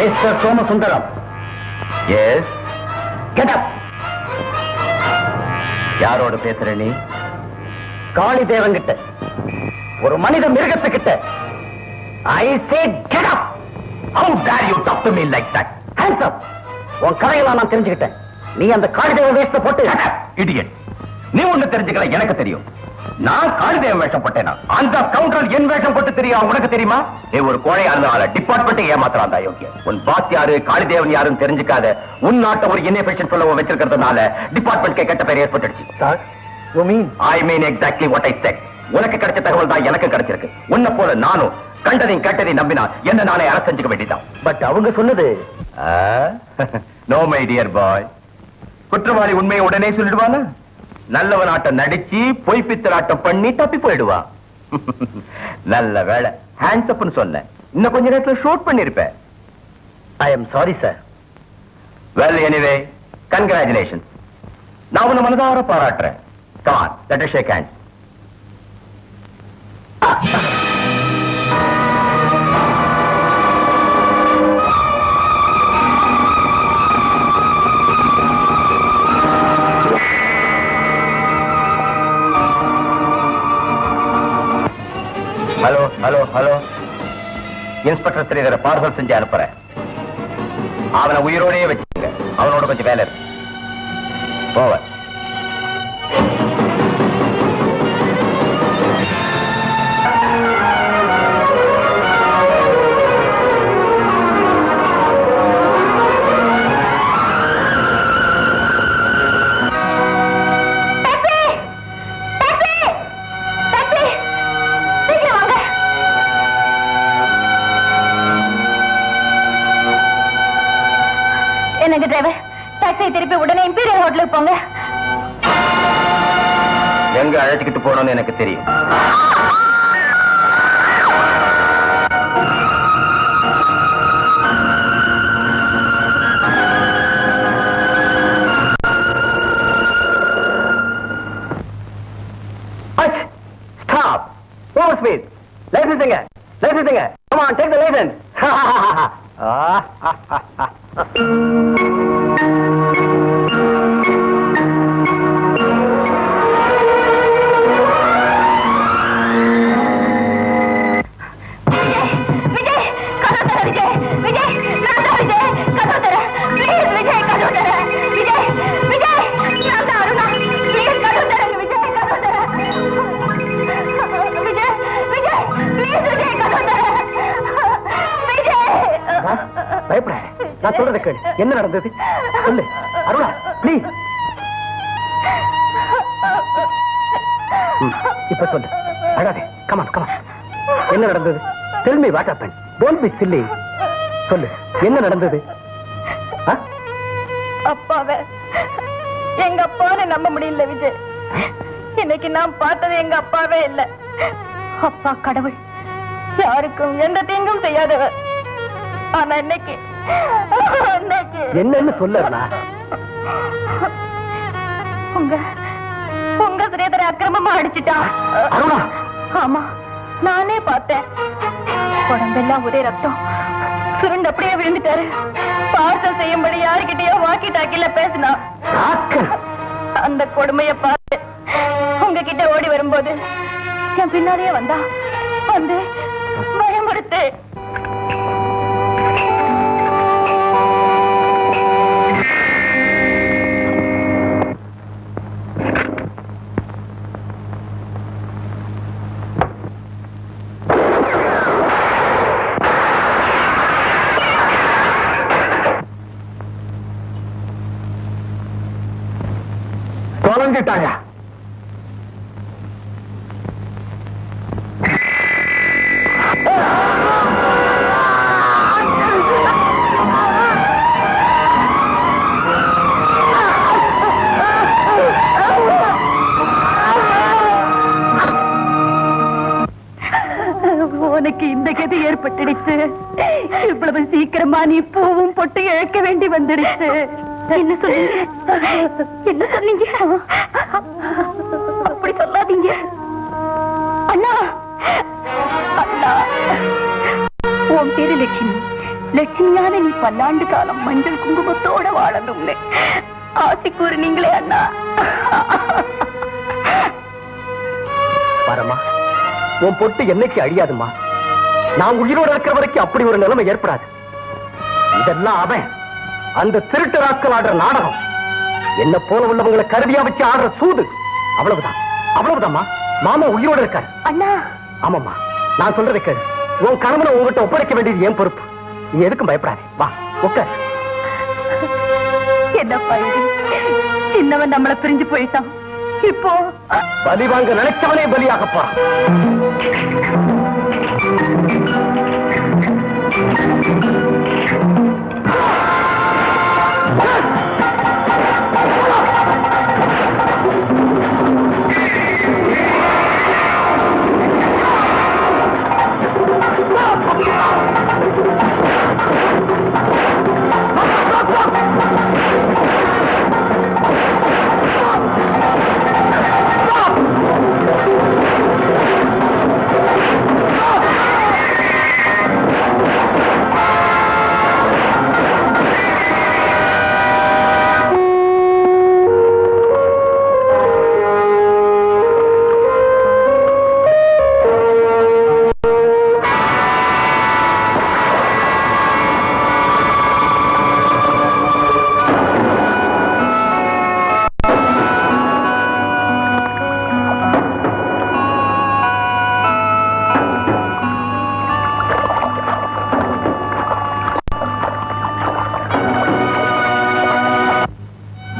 Mister Somasundaram. Yes. Get up. யாரோட பேசுற நீ? காளிதேவன் கிட்ட, ஒரு மனித மிருகத்துக்கிட்ட. I say get up. How dare you talk to me like that? Hands up. உன் கதையெல்லாம் நான் தெரிஞ்சுக்கிட்டேன். நீ அந்த காளிதேவன் வேஷத்தை போட்டு. இடியட். நீ ஒண்ணு தெரிஞ்சுக்கல, எனக்கு தெரியும். நான் காளிதேவன் வேஷம் போட்டேனா? அந்த கவுண்டர் என் வேஷம் போட்டு தெரியும், உனக்கு தெரியுமா? நீ ஒரு கோழையா இருந்தால டிபார்ட்மெண்ட் ஏமாத்துறான் தான் யோக்கிய. உன் பாஸ் யாரு, காளிதேவன் யாருன்னு தெரிஞ்சுக்காத உன் நாட்டை ஒரு இன்ஃபெக்ஷன் சொல்ல வச்சிருக்கிறதுனால டிபார்ட்மெண்ட் கெட்ட பேர் ஏற்பட்டுடுச்சு. Sir, you mean? I mean exactly what I said. உனக்கு கிடைச்ச தகவல் தான் எனக்கு கிடைச்சிருக்கு. உன்னை போல நானும் கண்டதையும் கேட்டதையும் நம்பினா என்ன நானே அரசு செஞ்சுக்க வேண்டியதான். பட் அவங்க சொன்னது. No my dear boy. குற்றவாளி உண்மையை உடனே சொல்லிடுவானா? நல்லவனாட்டம் நடிச்சு பொய் பித்தலாட்டம் பண்ணி தப்பி போயிடுவா. நல்ல வேலை ஹேண்ட்ஸ் அப்னு சொன்ன. இன்னும் கொஞ்ச நேரத்துல ஷூட் பண்ணிருப்பேன். I am sorry sir. Well anyway, congratulation. நான் உன்னை மனதார பாராட்டுறேன். Come on, let us shake hands. Hello hello hello. Inspector ஸ்ரீதரை பார்சல் செஞ்சு அனுப்புறேன். அவனை உயிரோடே வச்சுங்க. அவனோட கொஞ்சம் வேலை இருக்கு. போவ. வண்டியை திருப்பி உடனே இம்பீரியல் ஹோட்டலுக்கு போங்க. எங்க அழைச்சிக்கிட்டு போனோம்னு எனக்கு தெரியும். Stop! Over speed! License எங்க? License எங்க? Come on, take the license! பயப்படாத, நான் சொல்றதை கேளு. என்ன நடந்தது சொல்லு அருணா, ப்ளீஸ். இப்ப சொல்லு, அழாதே. Come on come on. என்ன நடந்தது? Tell me what happen. Don't B chilli. சொல்லு, என்ன நடந்தது? அப்பாவே, எங்க அப்பாவை நம்ப முடியல விஜய். இன்னைக்கு நான் பார்த்தது எங்க அப்பாவே இல்ல. அப்பா கடவுள், யாருக்கும் எந்த தீங்கும் செய்யாதவர். ஆனா இன்னைக்கு என்னன்னு சொல்லா? உங்க ஸ்ரீதரை அக்கிரமமா அடிச்சுட்டான். அருணா. ஆமா, நானே பார்த்தேன். உடம்பெல்லாம் ஒரே ரத்தம், சுருண்டு அப்படியே விழுந்துட்டாரு. பார்சல் செய்யும்படி யாருக்கிட்டயோ வாக்கி டாக்கில பேசினா. அந்த கொடுமைய பார்த்து உங்ககிட்ட ஓடி வரும்போது என் பின்னாடியே வந்தா. வந்து பயமுறுத்து. தொலைஞ்சிட்டாங்க. உனக்கு இந்த கதி ஏற்பட்டுடுச்சு. இவ்வளவு சீக்கிரமா நீ பூவும் பொட்டு இழக்க வேண்டி வந்துடுச்சு. என்ன சொன்னீங்க? என்ன சொன்னீங்க? அப்படி சொல்லாதீங்க அண்ணா. அண்ணா, உன் பேரு லட்சுமி. லட்சுமியான நீ பல்லாண்டு காலம் மஞ்சள் குங்குமத்தோட வாழணும்னு ஆசை கூறுனீங்களே அண்ணா. பாரம்மா, உன் பொட்டு என்னைக்கு அழியாதுமா. நான் உயிரோடு இருக்கிற வரைக்கும் அப்படி ஒரு நிலைமை ஏற்படாது. இதெல்லாம் அவன் அந்த திருட்டு ராக்கள் ஆடுற நாடகம். என்ன போல உள்ளவங்களை கருவியா வச்சு ஆடுற சூது. அவ்வளவுதான், அவ்வளவுதான்மா. மாமா உயிரோடு இருக்காரு. அண்ணா. ஆமாம்மா, நான் சொல்றதை கேளு. உன் கணவனை உங்ககிட்ட ஒப்படைக்க வேண்டியது என் பொறுப்பு. நீ எதுக்கும் பயப்படாதே. வா உட்கார். என்னப்பா இது? சின்னவன் நம்மளை பிரிஞ்சு போயிட்டான். இப்போ பலி வாங்க நினைச்சவனே பலியாக போறான்.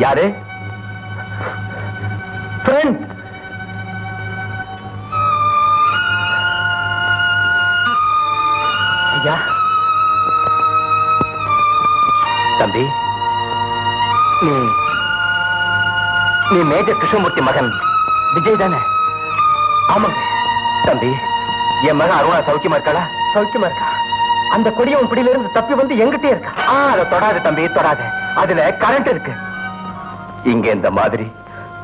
யாரு? ஃப்ரெண்ட். ஐயா. தம்பி, நீ மேஜர் கிருஷ்ணமூர்த்தி மகன் விஜய் தானே? ஆமாங்க. தம்பி, என் மகன் அருணா சௌக்கியமா இருக்காளா? சௌக்கியமா இருக்கா. அந்த கொடியவன் பிடியில இருந்து தப்பி வந்து எங்கிட்டே இருக்கா. அதை தொடாது தம்பி, தொடாது. அதுல கரண்ட் இருக்கு. இங்க இந்த மாதிரி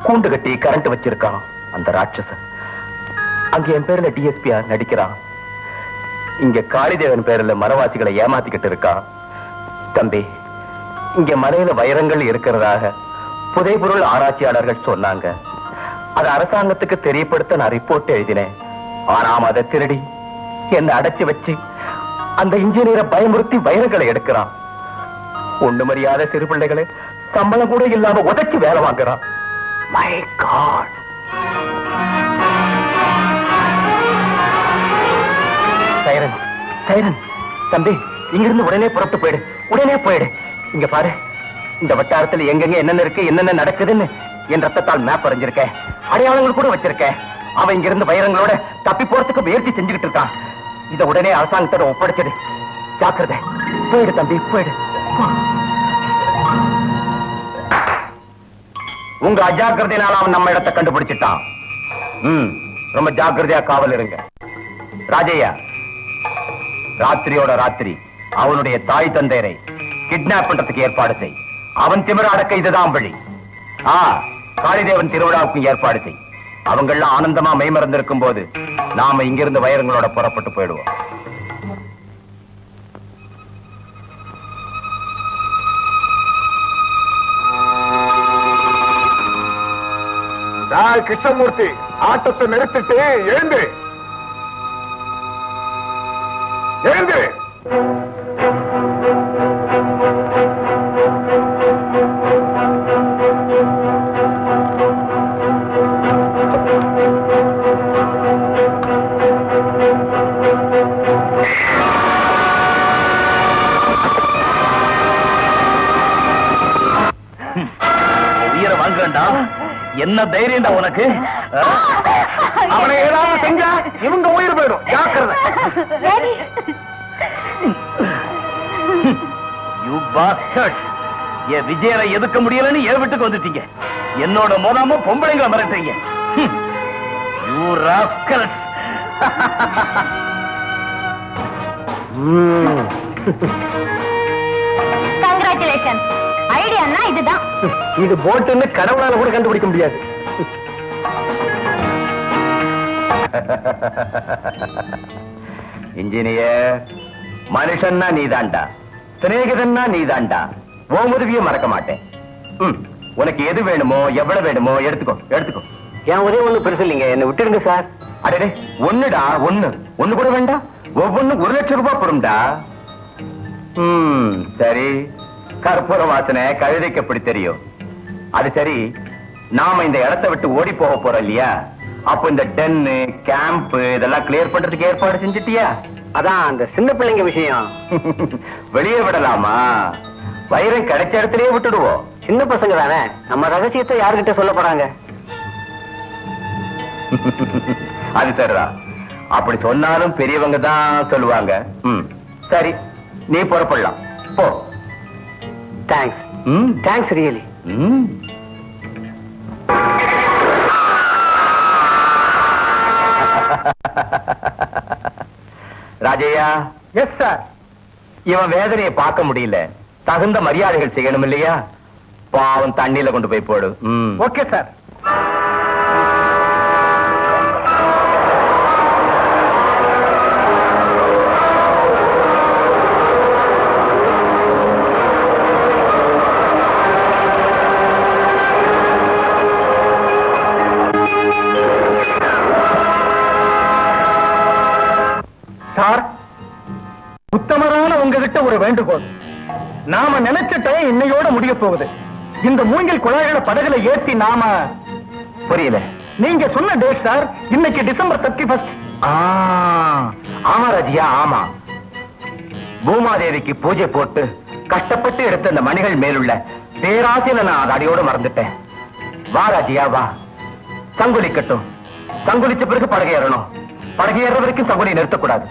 கூண்டு கட்டி கரண்ட் வச்சிருக்கான் அந்த ராட்சசன். அங்க என் பேர்ல டிஎஸ்பியா நடிக்கிறான். இங்க காளிதேவன் பேர்ல மரவாசிகளை ஏமாத்திக்கிட்டு இருக்கான். தம்பி, இங்க மலையில வைரங்கள் இருக்கிறதாக புதைபொருள் ஆராய்ச்சியாளர்கள் சொன்னாங்க. அது அரசாங்கத்துக்கு தெரியப்படுத்த நான் ரிப்போர்ட் எழுதினேன். ஆனாம் அதை திருடி என்ன அடைச்சு வச்சு அந்த இன்ஜினியரை பயமுறுத்தி வைரங்களை எடுக்கிறான். ஒண்ணு மரியாத சிறு பிள்ளைகளை சம்பளம் கூட இல்லாம உதைச்சு வேலை வாங்குறான். My God. சைரன், சைரன், தம்பி, இங்கிருந்து உடனே புறப்பட்டு போயிடு. உடனே போயிடு. இங்க பாரு, இந்த வட்டாரத்துல எங்கெங்க என்னென்ன இருக்கு, என்னென்ன நடக்குதுன்னு என் ரத்தத்தால் மேப் வரைஞ்சிருக்கேன். அடையாளங்கள் கூட வச்சிருக்கேன். அவன் இங்கிருந்து வைரங்களோட தப்பி போறதுக்கு முயற்சி செஞ்சுக்கிட்டு இருக்கான். இத உடனே அரசாங்கத்தோட ஒப்படைச்சது. ஜாக்கிரதை. போயிடு தம்பி, போயிடு. உங்க அஜாக்கிரதையினால அவன் நம்ம இடத்தை கண்டுபிடிச்சிட்டான். ரொம்ப ஜாக்கிரதையா காவல் இருங்க. ராஜையா, ராத்திரியோட ராத்திரி அவனுடைய தாய் தந்தையரை கிட்னாப் பண்றதுக்கு ஏற்பாடு செய். அவன் திமிர அடக்க இதுதான் வழி. காளிதேவன் திருவிழாவுக்கும் ஏற்பாடு செய். அவங்கெல்லாம் ஆனந்தமா மெய்மறந்திருக்கும் போது நாம இங்கிருந்து வைரங்களோட புறப்பட்டு போயிடுவோம். கிருஷ்ணமூர்த்தி, ஆட்டத்தை நிறுத்திட்டு எழுந்து எழுந்து. உயிரை வாங்குறா. என்ன தைரியம்டா உனக்கு? அவனை ஏதாவது செஞ்சா இவங்க உயிர் போயிடும். ஜாக்கிரதை. You bastard. என் விஜயனை எதுக்க முடியலன்னு என் வீட்டுக்கு வந்துட்டீங்க. என்னோட மோதாம பொம்பளைங்களை மிரட்டுறீங்க. You rascals. Congratulations. ஐடியான்னா இதுதான். இது போட்டுன்னு கடவுளால கூட கண்டுபிடிக்க முடியாது. இன்ஜினியர், மனுஷன்னா நீதாண்டா, சிநேகிதன்னா நீதாண்டா. உன் உதவியை மறக்க மாட்டேன். உனக்கு எது வேணுமோ எவ்வளவு வேணுமோ எடுத்துக்கோ, எடுத்துக்கோ. என் உதவி ஒண்ணு பெருசு இல்லைங்க, என்ன விட்டுருங்க சார். அடே, ஒண்ணுடா, ஒண்ணு கூட வேண்டாம். ஒவ்வொன்னு 1 லட்சம் ரூபாய் பெறும்டா. சரி, கற்பூர வாசனை கழுதைக்கு எப்படி தெரியும்? அது சரி, நாம இந்த இடத்தை விட்டு ஓடி போக போறோம் இல்லையா? அப்ப இந்த டென்னு கேம்ப் இதெல்லாம் கிளியர் பண்றதுக்கு ஏற்பாடு செஞ்சுட்டியா? அதான் அந்த சின்ன பிள்ளைங்க விஷயம். வெளியே விடலாமா? வைரம் கிடைச்ச இடத்துலயே விட்டுடுவோம். சின்ன பசங்க தானே, நம்ம ரகசியத்தை யாருகிட்ட சொல்ல போறாங்க? அது சரிதான். அப்படி சொன்னாலும் பெரியவங்க தான் சொல்லுவாங்க. சரி, நீ புறப்படலாம். போ. Thanks. Thanks really. Rajaiah. Yes sir. இவன் வேதனையை பார்க்க முடியல, தகுந்த மரியாதைகள் செய்யணும் இல்லையா? பாவம் தண்ணியில கொண்டு போய் போடு. Okay sir. சார், உத்தமரான உங்ககிட்ட ஒரு வேண்டுகோள். நாம நினைச்சிட்ட இன்னையோட முடிய போகுது. இந்த மூங்கில் குழாய்களை படகுல ஏற்றி நாம... புரியல. நீங்க சொன்ன டேட் சார், இன்னைக்கு டிசம்பர் 31. ஆமா ராஜியா, ஆமா. பூமாதேவிக்கு பூஜை போட்டு கஷ்டப்பட்டு எடுத்த அந்த மணிகள் மேலுள்ள பேராசையில நான் அதை அடியோடு மறந்துட்டேன். வா ராஜியா, வா. சங்குலிக்கட்டும். சங்குலிச்ச பிறகு படகை ஏறணும். படகை ஏற வரைக்கும் சங்குலி நிறுத்தக்கூடாது.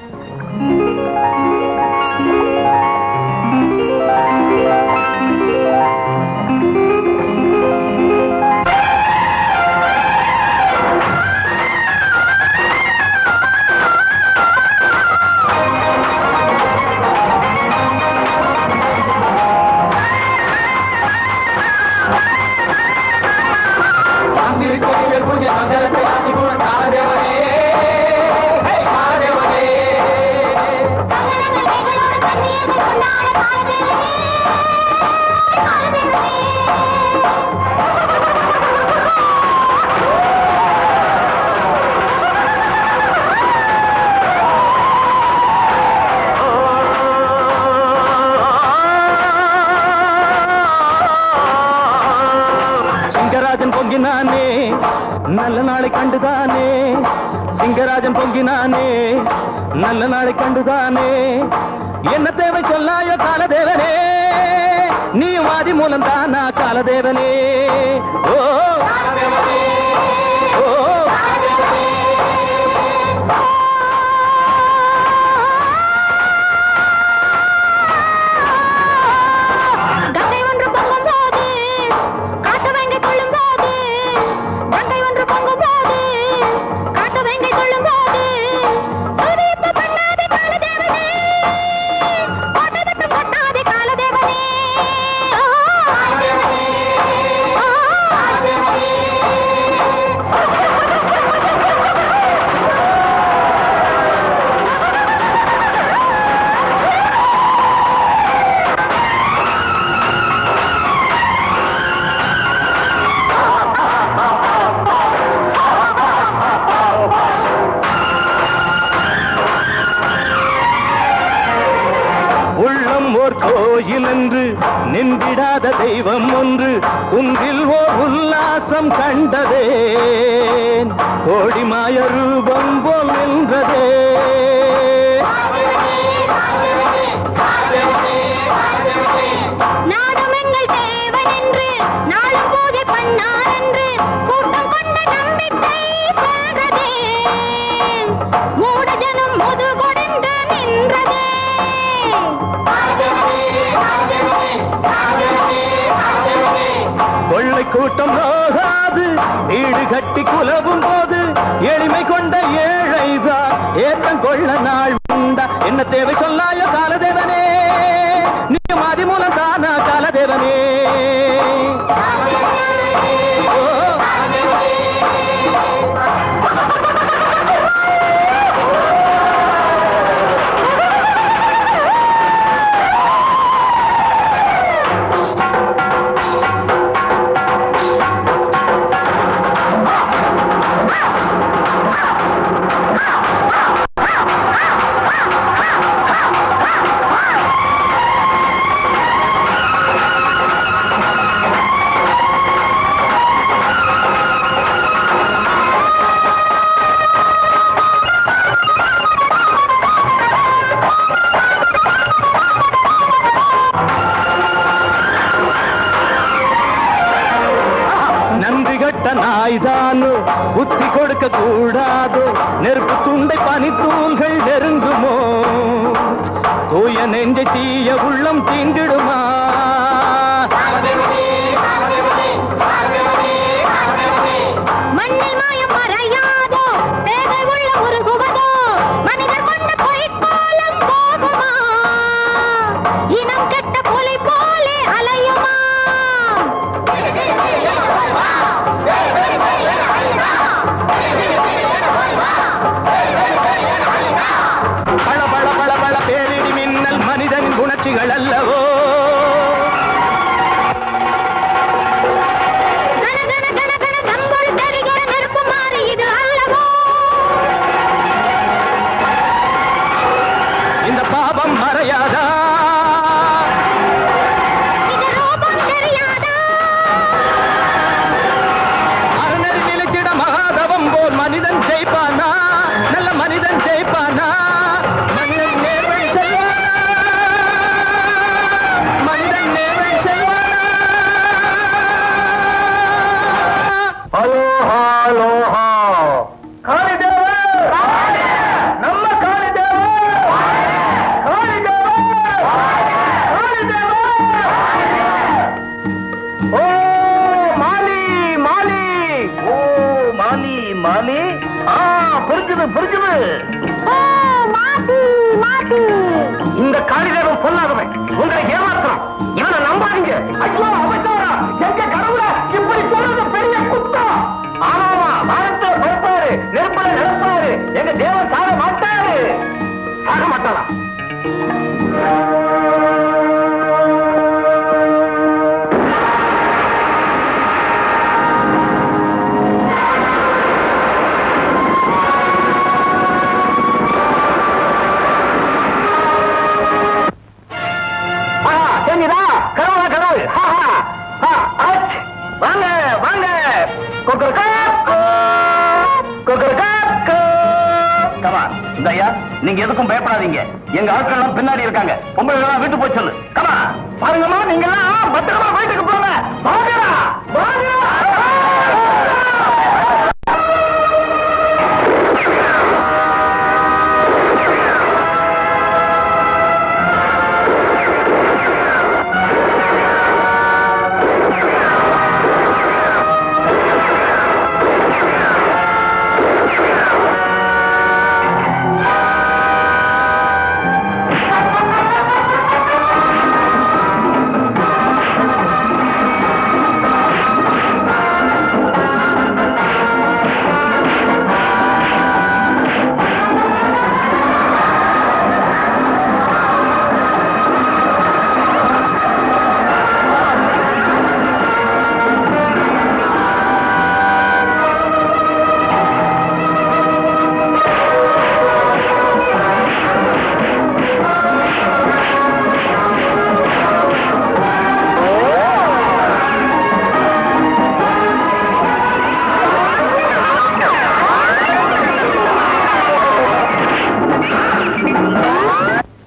பொங்கினானே நல்ல நாளை கண்டுதானே சிங்கராஜன் பொங்கினானே நல்ல நாளை கண்டுதானே என்ன தேவை சொல்லாயோ காலதேவனே நீ வாதி மூலம் தானா காலதேவனே ஓ ஓ கோயில் என்று நின்றிடாத தெய்வம் ஒன்று குன்றில் ஓர் உல்லாசம் கண்டதே கோடிமாய ரூபம் போல் நின்றதே நாடமெங்கள் தேவன் என்று நாளும் பூஜை பண்ணார் என்று கூட்டம் கொண்ட நம்பிக்கை சென்றதே மூட ஜனம் முது கொண்டு நின்றதே கொள்ளை கூட்டம் நோகாது வீடு கட்டி குலவும் போது எளிமை கொண்ட ஏழைதான் ஏற்றம் கொள்ள நாள் உண்டா என்ன தேவை சொல்லாயோ காலதேவனே நீ மாதி மூலம் தானா காலதேவனே நாய்தானோ புத்தி கொடுக்க கூடாதோ நெருப்பு துண்டை பனித்தூள்கள் நெருங்குமோ தூய நெஞ்சை தீய உள்ளம் தீண்டிடுமா மண்ணில் மாயம் மறையாதோ பேதை உள்ள உருகுவதோ மனிதர் கொண்ட பொய்க்கோலம் போகுமா இனம் கெட்ட புலி போலே அலையுமா பள பள பள பள பேரிடி மின்னல் மனிதன் உணர்ச்சிகள் அல்லவோ இந்த பாவம் மறையாதா அறநெறி நிலைத்திட மகாதவம் போல் மனிதன் ஜெயிப்பானா நல்ல மனிதன் ஜெயிப்பானா மனிதன் நேர்வை செய்வானா மனிதன் நேர்வை செய்வானா அலோஹா அலோஹா காளிதேவா நம்ம காளிதேவா காளிதேவா காளிதேவா ஓ மாலி மாலி ஓ மாலி மாலி புரிஞ்சுது புரிஞ்சுது இந்த காளிதேவன் பொல்லாதவன் உங்களை ஏமாத்துறான் இவனை நம்பாதீங்க ஐயோ அவசரா எங்க கடவுள இப்படி சொல்றது பெரிய குத்தம் ஆமாமா வானத்தை பயப்பாரு நெருப்பட நடப்பாரு எங்க தேவன் சாக மாட்டாரு சாக மாட்டாரா கடவுள் கடவுள் இந்த ஐயா நீங்க எதுக்கும் பயப்படாதீங்க. எங்க ஆட்கள் எல்லாம் பின்னாடி இருக்காங்க. பொம்பளை எல்லாம் வீட்டு போய் சொல்லு. கமா பாருங்கம்மா, நீங்க எல்லாம் பத்திரமா வீட்டுக்கு போங்க. வாங்கடா வாங்கடா.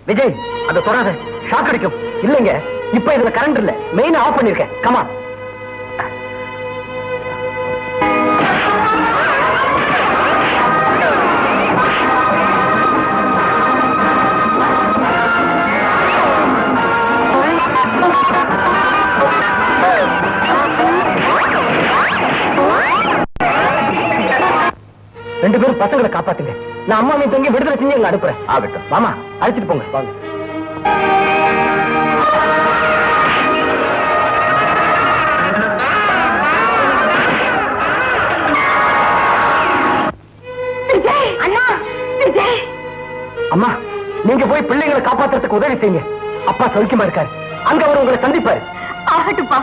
விஜய், அதை தொடாத, ஷாக் அடிக்கும். இல்லைங்க, இப்ப இதுல கரண்ட் இல்ல, மெயின் ஆஃப் பண்ணிருக்கேன். கமா ரெண்டு பேரும் பசங்களை காப்பாத்துங்க. நான் அம்மாவையும் தங்கி விடுதலை செஞ்சு எங்களை அனுப்புறேன். ஆகட்டும் மாமா, அழைச்சிட்டு போங்க. வாங்க. அம்மா, நீங்க போய் பிள்ளைங்களை காப்பாத்துறதுக்கு உதவி செய்யுங்க. அப்பா சௌக்கியமா இருக்காரு. அங்க அவர் உங்களை சந்திப்பாரு. ஆகட்டும்பா.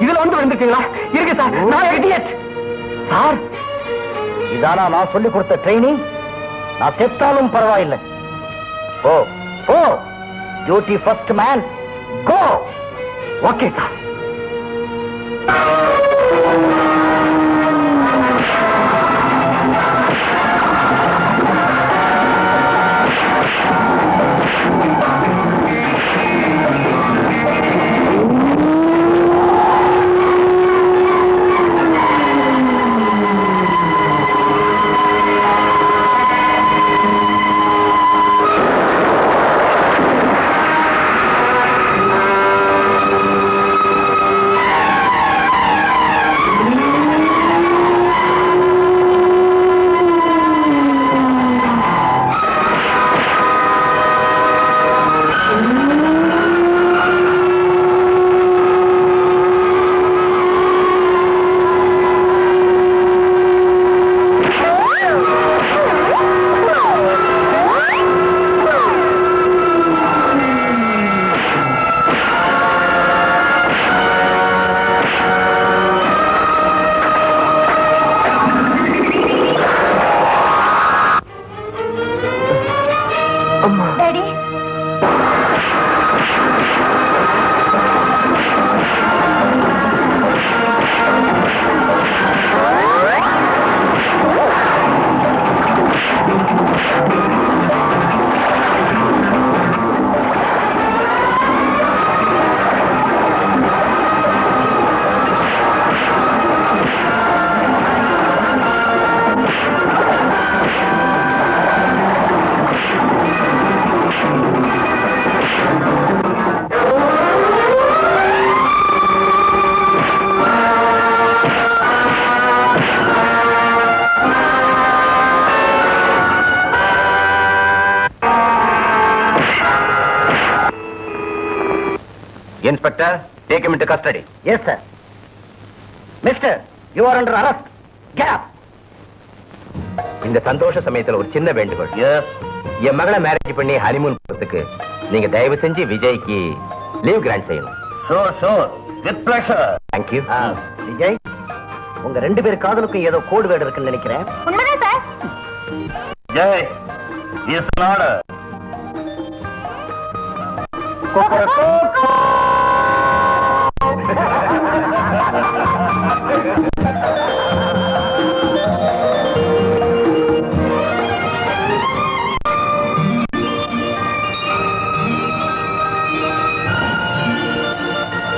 இதுல வந்து விழுந்துட்டீங்களா? இருக்கு சார், நான் இடியட். சார், இதானா நான் சொல்லி கொடுத்த ட்ரைனிங்? நான் செத்தாலும் பரவாயில்லை. Oh oh, duty first man, go. Okay sir. Inspector, take him into custody. Yes sir. Mister, you are under arrest. Get up. இந்த சந்தோஷ சமயத்துல ஒரு சின்ன வேண்டுகோள். எஸ், என் மகளை மேரேஜ் பண்ணி ஹனிமூன் போறதுக்கு நீங்க தயவு செஞ்சு விஜய்க்கு லீவ் கிராண்ட் செய்யணும். Sure with pleasure. Thank you. Vijay, உங்க 2 பேர் காதலுக்கும் ஏதோ கோடு வேர்டு இருக்குன்னு நினைக்கிறேன். உண்மைதான் sir. Jai is an order. Kokkarakko.